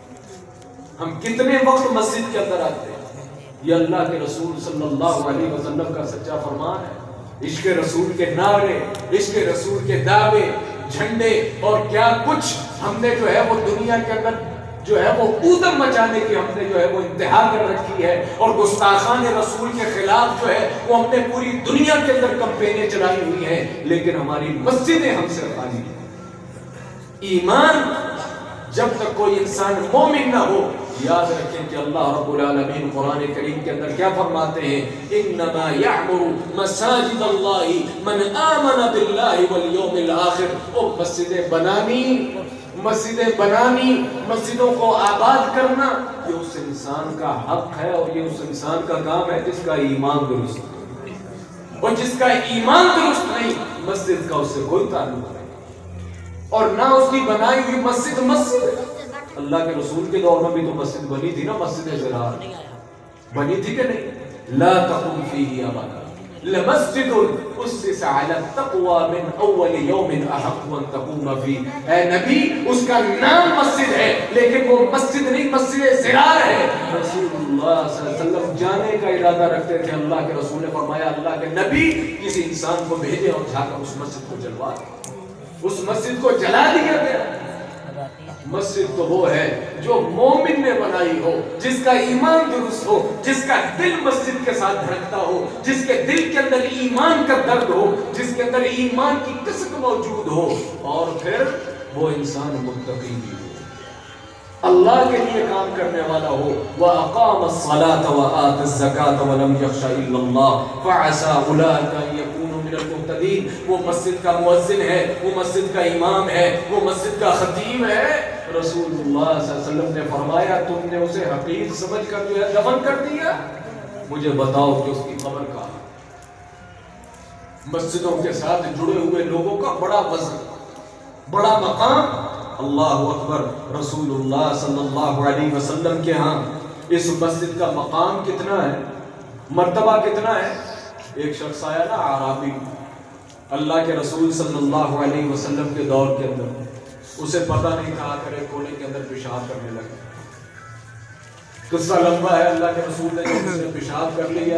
ہم کتنے وقت مسجد کے اندر آتے ہیں؟ یہ اللہ کے رسول صلی اللہ علیہ وسلم کا سچا فرمان ہے۔ عشق رسول کے نعرے، عشق رسول کے دعوے، جھنڈے اور کیا کچھ ہم نے جو ہے وہ دنیا کے اندر جو ہے وہ ادھم مچانے کی ہم نے جو ہے وہ انتہا کر رکھی ہے، اور گستاخان رسول کے خلاف جو ہے وہ ہم نے پوری دنیا کے اندر کمپینیں چلائی ہوئی ہیں، لیکن ہماری مسجدیں ہم سے خالی ہیں۔ ایمان جب تک کوئی انسان مومن نہ ہو، یاد رکھیں کہ اللہ رب العالمین قرآن کریم کے اندر کیا فرماتے ہیں، انما یعمر مساجد اللہ من آمن باللہ والیوم الآخر۔ وہ مسجدیں بنانی، مسجدوں کو آباد کرنا، یہ اس انسان کا حق ہے، اور یہ اس انسان کا کام ہے جس کا ایمان درست ہے، اور جس کا ایمان درست نہیں، مسجد کا اس سے کوئی تعلق نہیں، اور نہ اس کی بنائی ہوئی مسجد۔ اللہ کے رسول کے دور میں بھی تو مسجد بنی تھی نا، مسجد زرار بنی تھی کہ نہیں؟ لا تقم فیہ ابدا لمسجد اسس علی التقوی من اول یوم احق ان تقوم فیہ۔ اے نبی، اس کا نام مسجد ہے لیکن وہ مسجد نہیں، مسجد زرار ہے۔ رسول اللہ صلی اللہ علیہ وسلم جانے کا ارادہ رکھتے تھے، اللہ کے رسول نے فرمایا اللہ کے نبی کسی انسان کو بھیجے اور جا کر اس مسجد کو جلوا دے۔ اس مسجد کو جلا دیا گیا۔ مسجد تو وہ ہے جو مومن نے بنائی ہو، جس کا ایمان درست ہو، جس کا دل مسجد کے ساتھ دھڑکتا ہو، جس کے دل کے اندر ایمان کا درد ہو، جس کے اندر ایمان کی کسک موجود ہو، اور پھر وہ انسان متقی بھی ہو، اللہ کے لیے کام کرنے والا ہو۔ وَأَقَامَ الصَّلَاةَ وَآتَ الزَّكَاةَ وَلَمْ يَخْشَ إِلَّا اللَّهَ فَعَسَىٰ أُولَٰئِكَ أَن يَكُونُوا مِنَ الْمُهْتَدِينَ۔ وہ مسجد کا مؤذن ہے، وہ مسجد کا امام ہے، وہ مسجد کا خطیب ہے۔ رسول اللہ صلی اللہ علیہ وسلم نے فرمایا تم نے اسے حقیر سمجھ کر جو ہے دفن کر دیا، مجھے بتاؤ کہ اس کی قبر کہاں ہے۔ مسجدوں کے ساتھ جڑے ہوئے لوگوں کا بڑا وزن، بڑا مقام، اللہ اکبر۔ رسول اللہ صلی اللہ علیہ وسلم کے ہاں اس مسجد کا مقام کتنا ہے، مرتبہ کتنا ہے۔ ایک شخص آیا نا اعرابی، اللہ کے رسول صلی اللہ علیہ وسلم کے دور کے اندر، اسے پتہ نہیں کہا کرے کونے کے اندر پیشاب کرنے لگا۔ قصہ لمبا ہے، اللہ کے رسول نے جب اس نے پیشاب کر لیا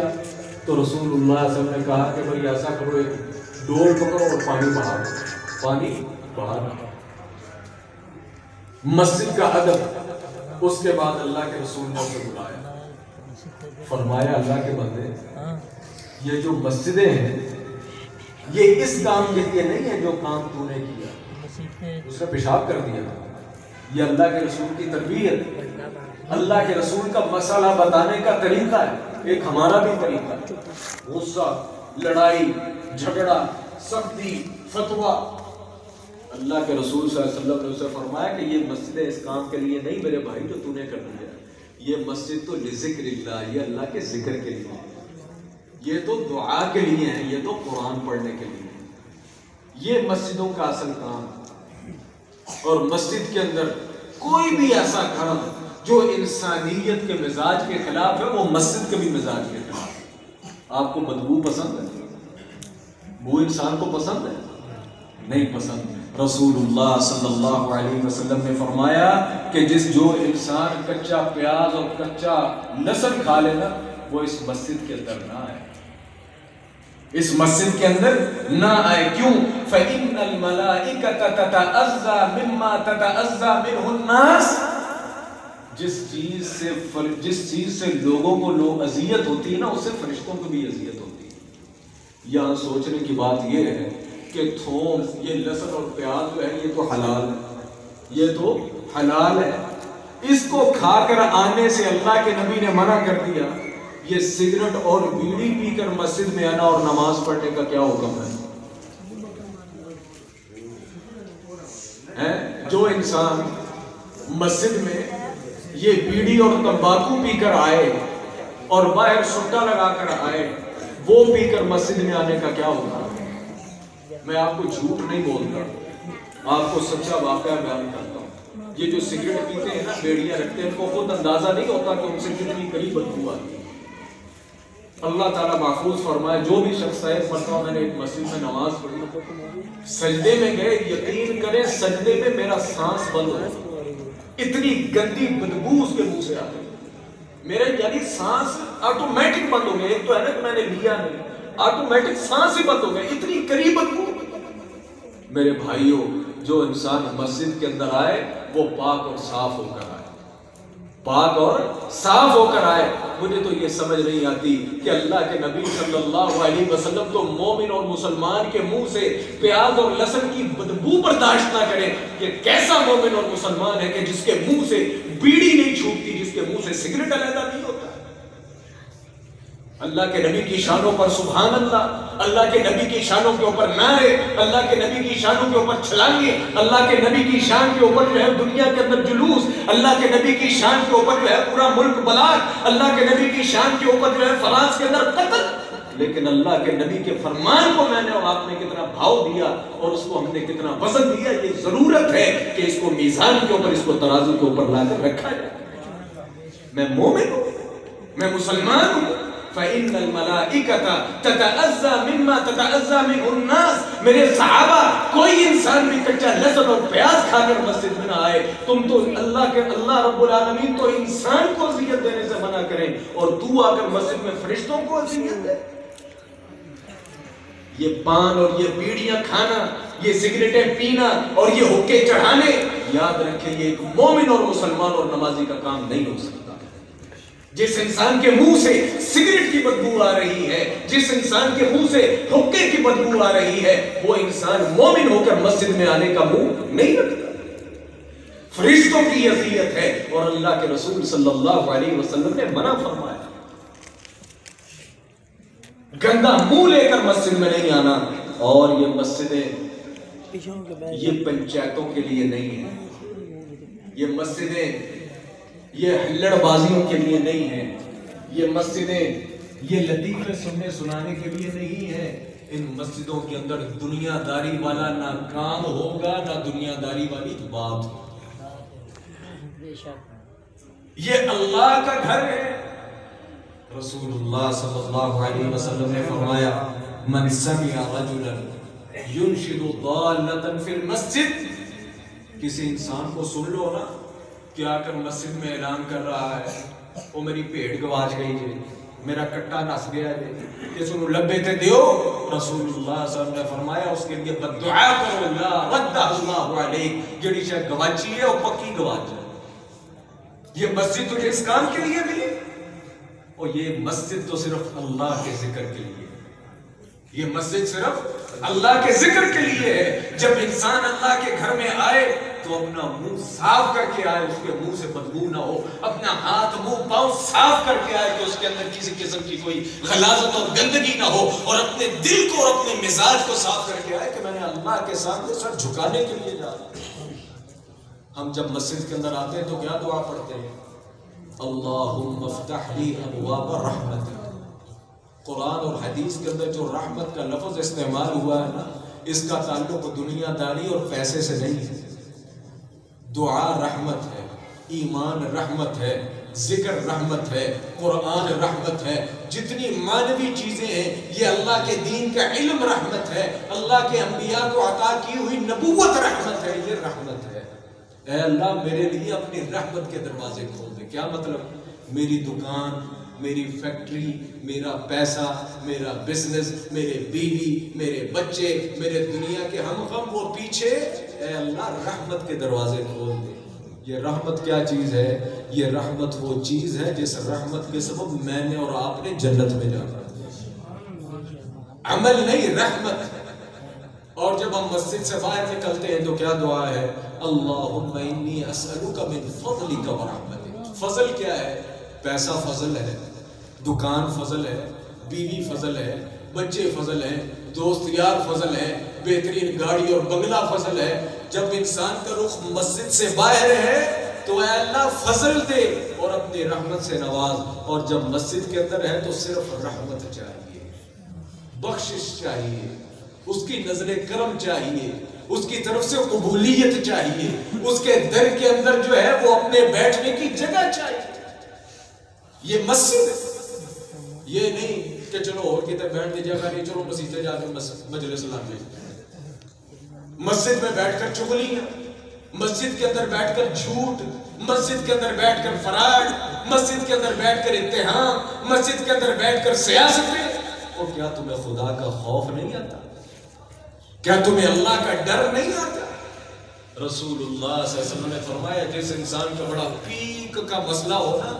تو رسول اللہ صلی اللہ علیہ وسلم نے کہا کہ بھئی ایسا کرو، ایک ڈول پکڑو اور پانی بہا دو، پانی بہا دو۔ مسجد کا ادب۔ اس کے بعد اللہ کے رسول نے اسے بلایا، فرمایا اللہ کے بندے، یہ جو مسجدیں ہیں یہ اس کام کے لیے نہیں ہے جو کام تو نے کیا، اس نے پیشاب کر دیا۔ یہ اللہ کے رسول کی تربیت، اللہ کے رسول کا مسئلہ بتانے کا طریقہ ہے، ایک ہمارا بھی طریقہ ہے۔ غصہ، لڑائی، جھگڑا، سختی، فتویٰ۔ اللہ کے رسول صلی اللہ علیہ وسلم نے اسے فرمایا کہ یہ مسجد اس کام کے لیے نہیں میرے بھائی جو تو نے کر دیا، یہ مسجد تو لذکر اللہ، یہ اللہ کے ذکر کے لیے ہے، یہ تو دعا کے لیے ہے، یہ تو قرآن پڑھنے کے لیے ہے، یہ مسجدوں کا اصل کام ہے۔ اور مسجد کے اندر کوئی بھی ایسا کام جو انسانیت کے مزاج کے خلاف ہے وہ مسجد کے بھی مزاج کے خلاف ہے۔ آپ کو بدبو پسند ہے؟ بو انسان کو پسند ہے؟ نہیں پسند۔ رسول اللہ صلی اللہ علیہ وسلم نے فرمایا کہ جو انسان کچا پیاز اور کچا لہسن کھا لینا وہ اس مسجد کے اندر نہ آئے، اس مسجد کے اندر نہ آئے۔ کیوں؟ فَإِنَّ الْمَلَائِكَةَ تَتَأَذَّى مِمَّا تَتَأَذَّى مِنْهُ النَّاسِ۔ جس چیز سے لوگوں کو اذیت ہوتی ہے نا، اس سے فرشتوں کو بھی اذیت ہوتی ہے۔ یہاں سوچنے کی بات یہ ہے کہ تھوم، یہ لہسن اور پیاز جو ہے یہ تو حلال ہے، یہ تو حلال ہے، اس کو کھا کر آنے سے اللہ کے نبی نے منع کر دیا۔ یہ سگریٹ اور بیڑی پی کر مسجد میں آنا اور نماز پڑھنے کا کیا حکم ہے؟ جو انسان مسجد میں یہ بیڑی اور تمباکو پی کر آئے اور باہر سٹا لگا کر آئے، وہ پی کر مسجد میں آنے کا کیا ہوگا؟ میں آپ کو جھوٹ نہیں بولتا، آپ کو سچا واقعہ بیان کرتا ہوں۔ یہ جو سگریٹ پیتے ہیں نا، بیڑیاں رکھتے ہیں، ان کو خود اندازہ نہیں ہوتا کہ ان سے کتنی کڑی بدبو آتی ہے۔ اللہ تعالیٰ محفوظ فرمائے، جو بھی شخص ہے، مرتبہ میں نے ایک مسجد میں نماز پڑھی، سجدے میں گئے، یقین کریں سجدے میں میرا سانس بند ہو گیا، اتنی گندی بدبو اس کے منہ سے آ گئی، میرے یعنی سانس آٹومیٹک بند ہو گیا۔ ایک تو ہے نا کہ میں نے لیا نہیں، آٹومیٹک سانس ہی بند ہو گیا، اتنی قریب بدبو۔ میرے بھائیوں، جو انسان مسجد کے اندر آئے وہ پاک اور صاف ہو کر آئے، پاک اور صاف ہو کر آئے. مجھے تو یہ سمجھ نہیں آتی کہ اللہ کے نبی صلی اللہ علیہ وسلم تو مومن اور مسلمان کے منہ سے پیاز اور لہسن کی بدبو برداشت نہ کریں. کہ کیسا مومن اور مسلمان ہے کہ جس کے منہ سے بیڑی نہیں چھوٹتی, جس کے منہ سے سگریٹ علیحدہ نہیں ہوتا. اللہ کے نبی کی شانوں پر سبحان اللہ, اللہ کے نبی کی شانوں کے اوپر نعرے, اللہ کے نبی کی شانوں کے اوپر چھلانگے, اللہ کے نبی کی شان کے اوپر جو ہے دنیا کے اندر جلوس, اللہ کے نبی کی شان کے اوپر جو ہے پورا ملک بلاغ, اللہ کے نبی کی شان کے اوپر جو ہے فرانس کے اندر قتل. لیکن اللہ کے نبی کے فرمان کو میں نے اور آپ نے کتنا بھاؤ دیا اور اس کو ہم نے کتنا وزن دیا. یہ ضرورت ہے کہ اس کو میزان کے اوپر, اس کو ترازو کے اوپر لا کر رکھا جائے. میں مومن ہوں, میں مسلمان ہوں. فَإِنَّ الْمَلَائِكَةَ تَتَأَذَّى مِمَّا تَتَأَذَّى مِنْهُ النَّاسِ. میرے صحابہ, کوئی انسان بھی کچا لہسن اور پیاز کھا کر مسجد میں نہ آئے. تم تو اللہ رب العالمین تو انسان کو اذیت دینے سے منع کریں اور تو آ کر مسجد میں فرشتوں کو اذیت دے. یہ پان اور یہ بیڑیاں کھانا, یہ سگریٹیں پینا اور یہ حقے چڑھانے, یاد رکھیں یہ ایک مومن اور مسلمان اور نمازی کا کام نہیں ہو سکتا. جس انسان کے منہ سے سگریٹ کی بدبو آ رہی ہے, جس انسان کے منہ سے حقے کی بدبو آ رہی ہے, وہ انسان مومن ہو کر مسجد میں آنے کا منہ نہیں رکھتا. فرشتوں کی اذیت ہے اور اللہ کے رسول صلی اللہ علیہ وسلم نے منع فرمایا. گندا منہ لے کر مسجد میں نہیں آنا. اور یہ مسجدیں یہ پنچایتوں کے لیے نہیں ہیں, یہ مسجدیں یہ ہلڑ بازیوں کے لیے نہیں ہیں, یہ مسجدیں یہ لطیفے سننے سنانے کے لیے نہیں ہیں. ان مسجدوں کے اندر دنیا داری والا نہ کام ہوگا نہ دنیا داری والی بات ہوگی. یہ اللہ کا گھر ہے. رسول اللہ صلی اللہ علیہ وسلم نے فرمایا من سمع رجلا ينشد ضالة في المسجد. کسی انسان کو سن لو نا کیا کر مسجد میں اعلان کر رہا ہے وہ میری بھیڑ گواچ گئی جی, میرا کٹا نس گیا جی, کہ سنو لبے تے دیو. رسول اللہ صلی اللہ علیہ وسلم نے فرمایا اس کے لیے بددعا کرو, اللہ رد اللہ علیک, جڑی شاید گواچی ہے وہ پکی گواچ ہے. یہ مسجد تجھے اس کام کے لیے ملی اور یہ مسجد تو صرف اللہ کے ذکر کے لیے, یہ مسجد صرف اللہ کے ذکر کے لیے ہے. جب انسان اللہ کے گھر میں آئے تو اپنا منہ صاف کر کے آئے, اس کے منہ سے بدبو نہ ہو. اپنا ہاتھ منہ پاؤں صاف کر کے آئے کہ اس کے اندر کسی قسم کی کوئی غلاظت اور گندگی نہ ہو. اور اپنے دل کو اور اپنے مزاج کو صاف کر کے آئے کہ میں نے اللہ کے سامنے سر جھکانے کے لیے جا رہا ہوں. ہم جب مسجد کے اندر آتے ہیں تو کیا دعا پڑھتے ہیں؟ اللہم افتح لی ابواب رحمت. قرآن اور حدیث کے اندر جو رحمت کا لفظ استعمال ہوا ہے نا, اس کا تعلق دنیا داری اور پیسے سے نہیں ہے. دعا رحمت ہے, ایمان رحمت ہے, ذکر رحمت ہے, قرآن رحمت ہے. جتنی معنوی چیزیں ہیں یہ اللہ کے دین کا علم رحمت ہے, اللہ کے انبیاء کو عطا کی ہوئی نبوت رحمت ہے, یہ رحمت ہے. اے اللہ میرے لیے اپنی رحمت کے دروازے کھول دے. کیا مطلب؟ میری دکان, میری فیکٹری, میرا پیسہ, میرا بزنس, میرے بیوی, میرے بچے, میرے دنیا کے ہم غم وہ پیچھے, اے اللہ رحمت کے دروازے کھول دے. یہ رحمت کیا چیز ہے؟ یہ رحمت وہ چیز ہے جس رحمت کے سبب میں نے اور آپ نے جنت میں جانا. عمل نہیں, رحمت. اور جب ہم مسجد سے باہر نکلتے ہیں تو کیا دعا ہے؟ اللہم انی اسألک من فضلک و رحمتک. فضل کیا ہے؟ پیسہ فضل ہے, دکان فضل ہے, بیوی فضل ہے, بچے فضل ہیں, دوست یار فضل ہے, بہترین گاڑی اور بنگلہ فضل ہے. جب انسان کا رخ مسجد سے باہر ہے تو اے اللہ فضل دے اور اپنی رحمت سے نواز. اور جب مسجد کے اندر ہے تو صرف رحمت چاہیے, بخشش چاہیے, اس کی نظر کرم چاہیے, اس کی طرف سے قبولیت چاہیے, اس کے در کے اندر جو ہے وہ اپنے بیٹھنے کی جگہ چاہیے. یہ مسجد ہے, یہ نہیں کہ چلو اور کتنے بیٹھنے جگہ نہیں, چلو مسجد جا کے مجلس لانے. مسجد میں بیٹھ کر چغلیاں, مسجد کے اندر بیٹھ کر جھوٹ, مسجد کے اندر بیٹھ کر فراڈ, مسجد کے اندر بیٹھ کر اتہام, مسجد کے اندر بیٹھ کر سیاستیں. اور کیا تمہیں خدا کا خوف نہیں آتا؟ کیا تمہیں اللہ کا ڈر نہیں آتا؟ رسول اللہ صلی اللہ علیہ وسلم نے فرمایا جس انسان کا بڑا پیک کا مسئلہ ہو نا،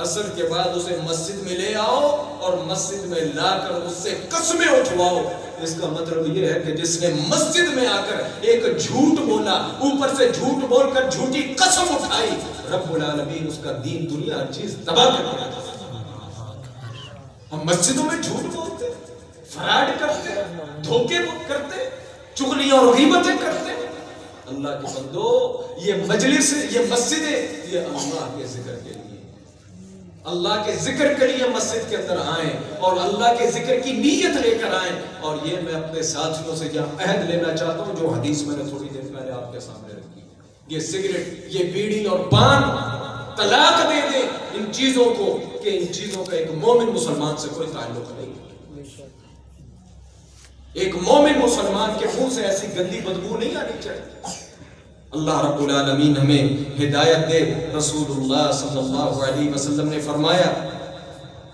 عصر کے بعد اسے مسجد میں لے آؤ اور مسجد میں لا کر اس سے قسمیں اٹھواؤ۔ اس کا مطلب یہ ہے کہ جس نے مسجد میں آ کر ایک جھوٹ بولا، اوپر سے جھوٹ بول کر جھوٹی قسم اٹھائی، رب العالمین اس کا دین دنیا ہر چیز تباہ کر دیا۔ ہم مسجدوں میں جھوٹ بولتے، فراڈ کرتے، دھوکے کرتے، چغلیاں اور غیبتیں کرتے۔ اللہ کے بندو، یہ مجلس، یہ مسجدیں، یہ اللہ کے ذکر کے لیے، اللہ کے ذکر کے لیے مسجد کے اندر آئیں اور اللہ کے ذکر کی نیت لے کر آئیں۔ اور یہ میں اپنے ساتھیوں سے یہ عہد لینا چاہتا ہوں جو حدیث میں نے تھوڑی دیر پہلے آپ کے سامنے رکھی، یہ سگریٹ، یہ بیڑی اور پان، طلاق دے دیں ان چیزوں کو، کہ ان چیزوں کا ایک مومن مسلمان سے کوئی تعلق نہیں۔ ایک مومن مسلمان کے منہ سے ایسی گندی بدبو نہیں آنی چاہیے۔ اللہ رب العالمین ہمیں ہدایت دے۔ رسول اللہ صلی اللہ علیہ وسلم نے فرمایا،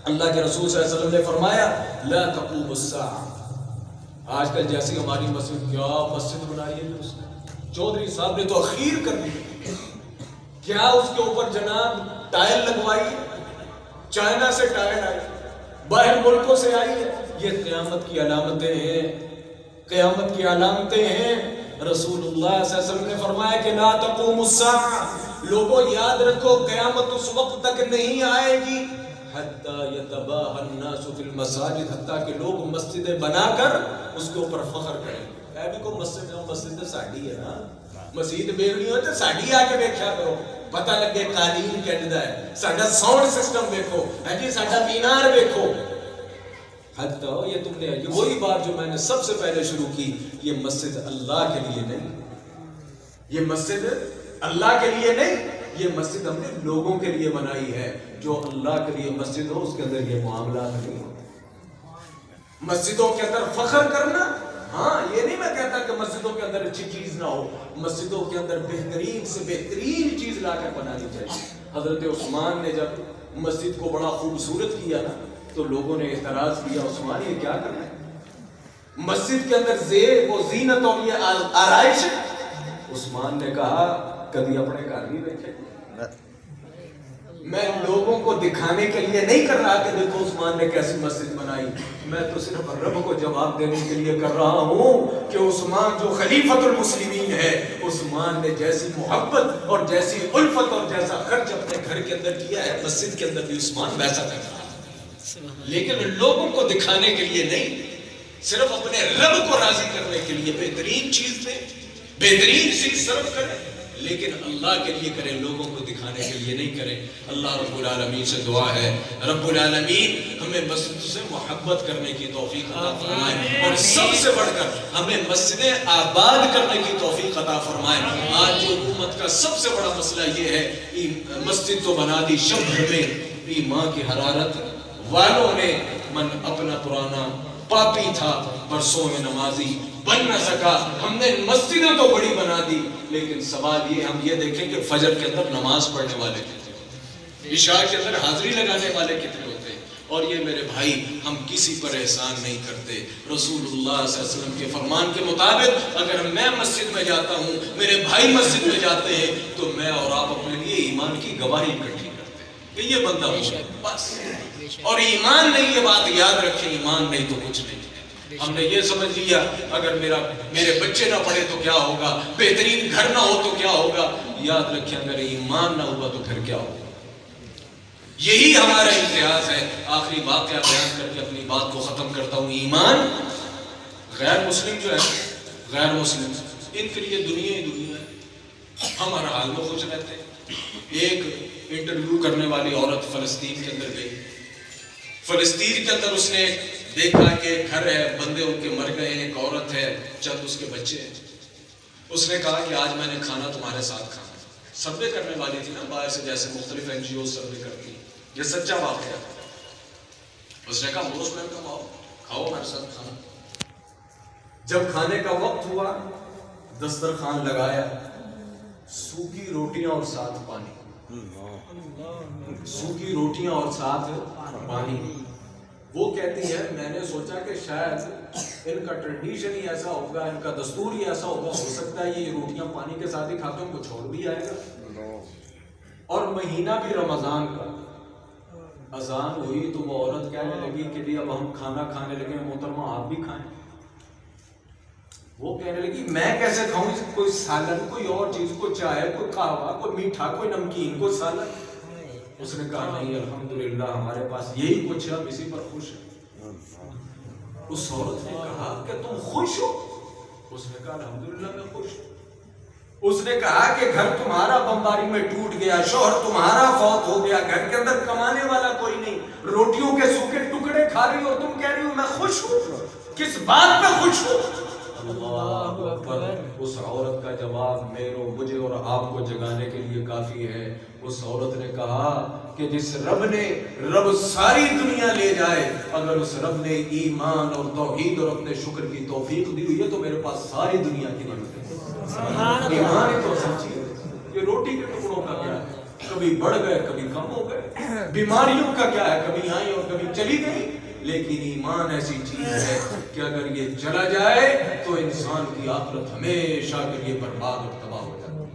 اللہ کے رسول صلی اللہ علیہ وسلم نے فرمایا لا تقوم الساعہ۔ آج کل جیسی ہماری مسجد، کیا مسجد بنائی ہے اس نے، چودھری صاحب نے تو اخیر کر دی، کیا اس کے اوپر جناب ٹائل لگوائی، چائنا سے ٹائل آئی، باہر ملکوں سے آئی ہے۔ یہ قیامت کی علامتیں ہیں، قیامت کی علامتیں ہیں۔ رسول اللہ صلی اللہ علیہ وسلم نے فرمایا کہ لا تقوم الساعہ، لوگوں یاد رکھو قیامت اس وقت تک نہیں آئے گی حتی یتباہ الناس فی المساجد، حتیٰ کہ لوگ مسجدیں بنا کر اس کے اوپر فخر کریں۔ اے بھی کو مسجد ساڑی ہے نا، مسجد بیگنی ہوتے ساڑی آگے بیکھا کرو، پتہ لگے قالین کہندہ ہے، ساڑھا ساؤنڈ سسٹم دیکھو، ہے جی ساڑھا مینار دیکھو۔ حتیٰ یہ تم نے، یہ وہی بات جو میں نے سب سے پہلے شروع کی، یہ مسجد اللہ کے لیے نہیں، یہ مسجد اللہ کے لیے نہیں، یہ مسجد ہم نے لوگوں کے لیے بنائی ہے۔ جو اللہ کے لیے مسجد ہو اس کے اندر یہ معاملات نہیں ہو۔ مسجدوں کے اندر فخر کرنا، ہاں یہ نہیں میں کہتا کہ مسجدوں کے اندر اچھی چیز نہ ہو، مسجدوں کے اندر بہترین سے بہترین چیز لا کر بنانی چاہیے۔ حضرت عثمان نے جب مسجد کو بڑا خوبصورت کیا نا تو لوگوں نے اعتراض کیا، عثمان یہ کیا کرنا ہے، مسجد کے اندر زیب و زینت اور یہ آرائش۔ عثمان نے کہا کبھی اپنے گھر نہیں دیکھے، میں لوگوں کو دکھانے کے لیے نہیں کر رہا کہ دیکھو عثمان نے کیسی مسجد بنائی، میں تو صرف رب کو جواب دینے کے لیے کر رہا ہوں کہ عثمان جو خلیفۃ المسلمین ہے، عثمان نے جیسی محبت اور جیسی الفت اور جیسا خرچ اپنے گھر کے اندر کیا ہے، مسجد کے اندر بھی عثمان ویسا کر رہا ہے، لیکن لوگوں کو دکھانے کے لیے نہیں، صرف اپنے رب کو راضی کرنے کے لیے بہترین چیز دیں، بہترین چیز صرف کریں، لیکن اللہ کے لیے کریں، لوگوں کو دکھانے کے لیے نہیں کریں۔ اللہ رب العالمین سے دعا ہے، رب العالمین ہمیں مسجد سے محبت کرنے کی توفیق عطا فرمائے، اور سب سے بڑھ کر ہمیں مسجدیں آباد کرنے کی توفیق عطا فرمائے۔ آج جو حکومت کا سب سے بڑا مسئلہ یہ ہے کہ مسجد تو بنا دی شب بھر میں، ایمان کی حرارت والوں نے من اپنا پرانا پاپی تھا برسوں میں نمازی بن نہ سکا، ہم نے مسجدیں تو بڑی بنا دی، لیکن سوال یہ ہم یہ دیکھیں کہ فجر کے اندر نماز پڑھنے والے کتنے ہوتے ہیں، عشاء کے اندر حاضری لگانے والے کتنے ہوتے ہیں۔ اور یہ میرے بھائی ہم کسی پر احسان نہیں کرتے۔ رسول اللہ صلی اللہ علیہ وسلم کے فرمان کے مطابق اگر میں مسجد میں جاتا ہوں، میرے بھائی مسجد میں جاتے ہیں، تو میں اور آپ اپنے لیے ایمان کی گواہی اکٹھی کرتے ہیں کہ یہ بندہ ہو بس، اور ایمان نہیں، یہ بات یاد رکھیں، ایمان نہیں تو کچھ نہیں۔ ہم نے یہ سمجھ لیا اگر میرے بچے نہ پڑھے تو کیا ہوگا، بہترین گھر نہ ہو تو کیا ہوگا، یاد رکھیں اگر ایمان نہ ہوا تو پھر کیا ہوگا۔ یہی ہمارا امتیاز ہے۔ آخری واقعہ بیان کر کے اپنی بات کو ختم کرتا ہوں۔ ایمان، غیر مسلم جو ہے، غیر مسلم ان کے لیے دنیا ہی دنیا ہے، ہم ہر حال میں خوش رہتے ہیں۔ ایک انٹرویو کرنے والی عورت فلسطین کے اندر گئی، فلسطین کے اندر اس نے دیکھا کہ ایک گھر ہے، بندے ان کے مر گئے، ایک عورت ہے، چند اس کے بچے ہیں۔ اس نے کہا کہ آج میں نے کھانا تمہارے ساتھ کھانا۔ سروے کرنے والی تھی نا باہر سے، جیسے مختلف NGO سروے کرتی، یہ سچا واقعہ ہے۔ اس نے کہا موسٹ ویلکم، آؤ کھاؤ ہمارے ساتھ کھانا۔ جب کھانے کا وقت ہوا، دسترخوان لگایا، سوکھی روٹیاں اور ساتھ پانی، سوکھی روٹیاں اور ساتھ پانی۔ وہ کہتی ہے میں نے سوچا کہ شاید ان کا ٹریڈیشن ہی ایسا ہوگا، ان کا دستور ہی ایسا ہوگا، ہو سکتا ہے یہ روٹیاں پانی کے ساتھ ہی کھاتے ہیں، کچھ اور بھی آئے گا۔ اور مہینہ بھی رمضان کا، اذان ہوئی تو وہ عورت کہنے لگی کہ جی اب ہم کھانا کھانے لگے، محترمہ آپ بھی کھائیں۔ وہ کہنے لگی میں کیسے کھاؤں، کوئی سالن، کوئی اور چیز، کوئی چائے، کوئی قہوہ، کوئی میٹھا، کوئی نمکین، کوئی سالن۔ اس نے کہا نہیں الحمدللہ ہمارے پاس یہی کچھ ہے، ہم اسی پر خوش ہیں۔ اس عورت نے کہا کہ تم خوش ہو؟ اس نے کہا الحمدللہ میں خوش ہوں۔ اس نے کہا کہ گھر تمہارا بمباری میں ٹوٹ گیا، شوہر تمہارا فوت ہو گیا، گھر کے اندر کمانے والا کوئی نہیں، روٹیوں کے سوکھے ٹکڑے کھا رہی ہو، تم کہہ رہی ہو میں خوش ہوں، کس بات پہ خوش ہو؟ اللہ اکبر۔ اس عورت کا جواب مجھے اور آپ کو جگانے کے لیے کافی ہے۔ اس عورت نے کہا کہ جس رب ساری دنیا لے جائے، اگر اس رب نے ایمان اور توحید اور اپنے شکر کی توفیق دی ہوئی ہے تو میرے پاس ساری دنیا کی نعمت ہے۔ ایمان ہی تو سب چیز ہے۔ یہ روٹی کے ٹکڑوں کا کیا ہے، کبھی بڑھ گئے کبھی کم ہو گئے، بیماریوں کا کیا ہے، کبھی آئی اور کبھی چلی گئی، لیکن ایمان ایسی چیز ہے کہ اگر یہ چلا جائے تو انسان کی آخرت ہمیشہ کے لیے برباد اور تباہ ہو جاتی ہے۔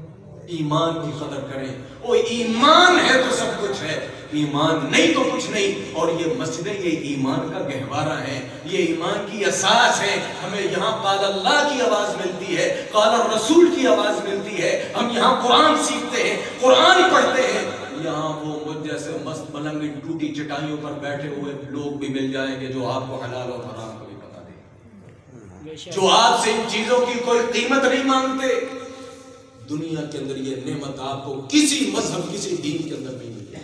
ایمان کی قدر کریں، وہ ایمان ہے تو سب کچھ ہے، ایمان نہیں تو کچھ نہیں۔ اور یہ مسجدیں یہ ایمان کا گہوارہ ہیں، یہ ایمان کی اساس ہے۔ ہمیں یہاں قال اللہ کی آواز ملتی ہے، قال الرسول کی آواز ملتی ہے، ہم یہاں قرآن سیکھتے ہیں، قرآن پڑھتے ہیں۔ یہاں وہ مجھ جیسے مست ملنگ ٹوٹی چٹائیوں پر بیٹھے ہوئے لوگ بھی مل جائیں گے جو آپ کو حلال اور حرام کو بھی بتا دیں، جو آپ سے ان چیزوں کی کوئی قیمت نہیں مانگتے۔ دنیا کے اندر یہ نعمت آپ کو کسی مذہب کسی دین کے اندر نہیں ملتی۔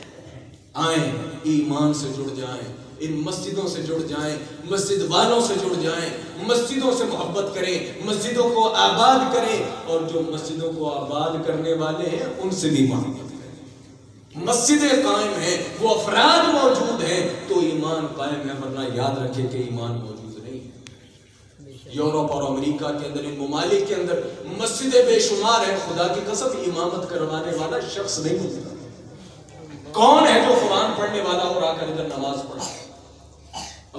آئیں ایمان سے جڑ جائیں، ان مسجدوں سے جڑ جائیں، مسجد والوں سے جڑ جائیں، مسجدوں سے محبت کریں، مسجدوں کو آباد کریں، اور جو مسجدوں کو آباد کرنے والے ہیں ان سے بھی محبت کریں۔ مسجدیں قائم ہیں، وہ افراد موجود ہیں تو ایمان قائم ہے، ورنہ یاد رکھے کہ ایمان موجود نہیں ہے۔ یورپ اور امریکہ کے اندر، ان ممالک کے اندر مسجدیں بے شمار ہیں، خدا کی قسم امامت کروانے والا شخص نہیں ملتا۔ کون ہے جو قرآن پڑھنے والا اور آ کر ادھر نماز پڑھا؟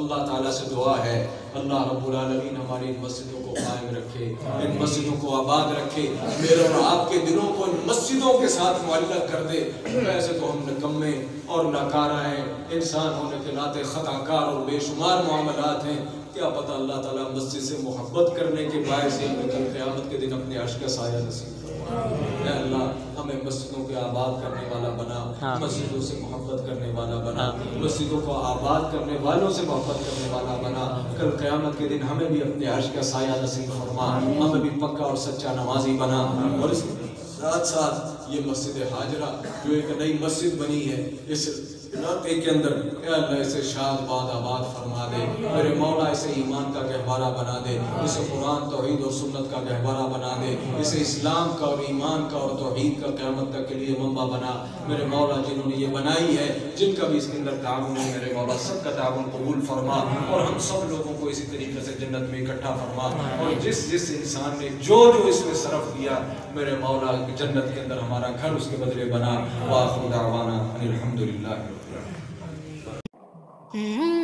اللہ تعالیٰ سے دعا ہے اللہ رب العالمین ہماری ان مسجدوں کو قائم رکھے، ان مسجدوں کو آباد رکھے، میرے اور آپ کے دلوں کو ان مسجدوں کے ساتھ معلق کر دے۔ ویسے تو ہم نکمے اور ناکارہ ہیں، انسان ہونے کے ناطے خطا کار اور بے شمار معاملات ہیں، کیا پتہ اللہ تعالیٰ مسجد سے محبت کرنے کے باعث سے ہمیں کل قیامت کے دن اپنے عرش کا سایہ نصیب فرمائے۔ اے اللہ ہمیں مسجدوں کے آباد کرنے والا بنا، مسجدوں سے محبت کرنے والا بنا، مسجدوں کو آباد کرنے والوں سے محبت کرنے والا بنا۔ کل قیامت کے دن ہمیں بھی اپنے عرش کا سایہ نصیب فرما، ہمیں بھی پکا اور سچا نمازی بنا۔ اور اس ساتھ ساتھ یہ مسجد ہاجرہ جو ایک نئی مسجد بنی ہے، اس علاقے کے اندر اے اللہ اسے شاد باد آباد فرما دے، میرے مولا اسے ایمان کا گہوارہ بنا دے، اسے قرآن توحید اور سنت کا گہوارہ بنا دے، اسے اسلام کا اور ایمان کا اور توحید کا قیامت تک کے لیے منبع بنا۔ میرے مولا جنہوں نے یہ بنائی ہے، جن کا بھی اس کے اندر تعاون ہے، میرے مولا سب کا تعاون قبول فرما، اور ہم سب لوگوں کو اسی طریقے سے جنت میں اکٹھا فرما، اور جس انسان نے جو اس میں صرف کیا، میرے مولا جنت کے اندر ہمارا گھر اس کے بدلے بنا۔ وآخر دعوانا ان الحمدللہ رب العالمین۔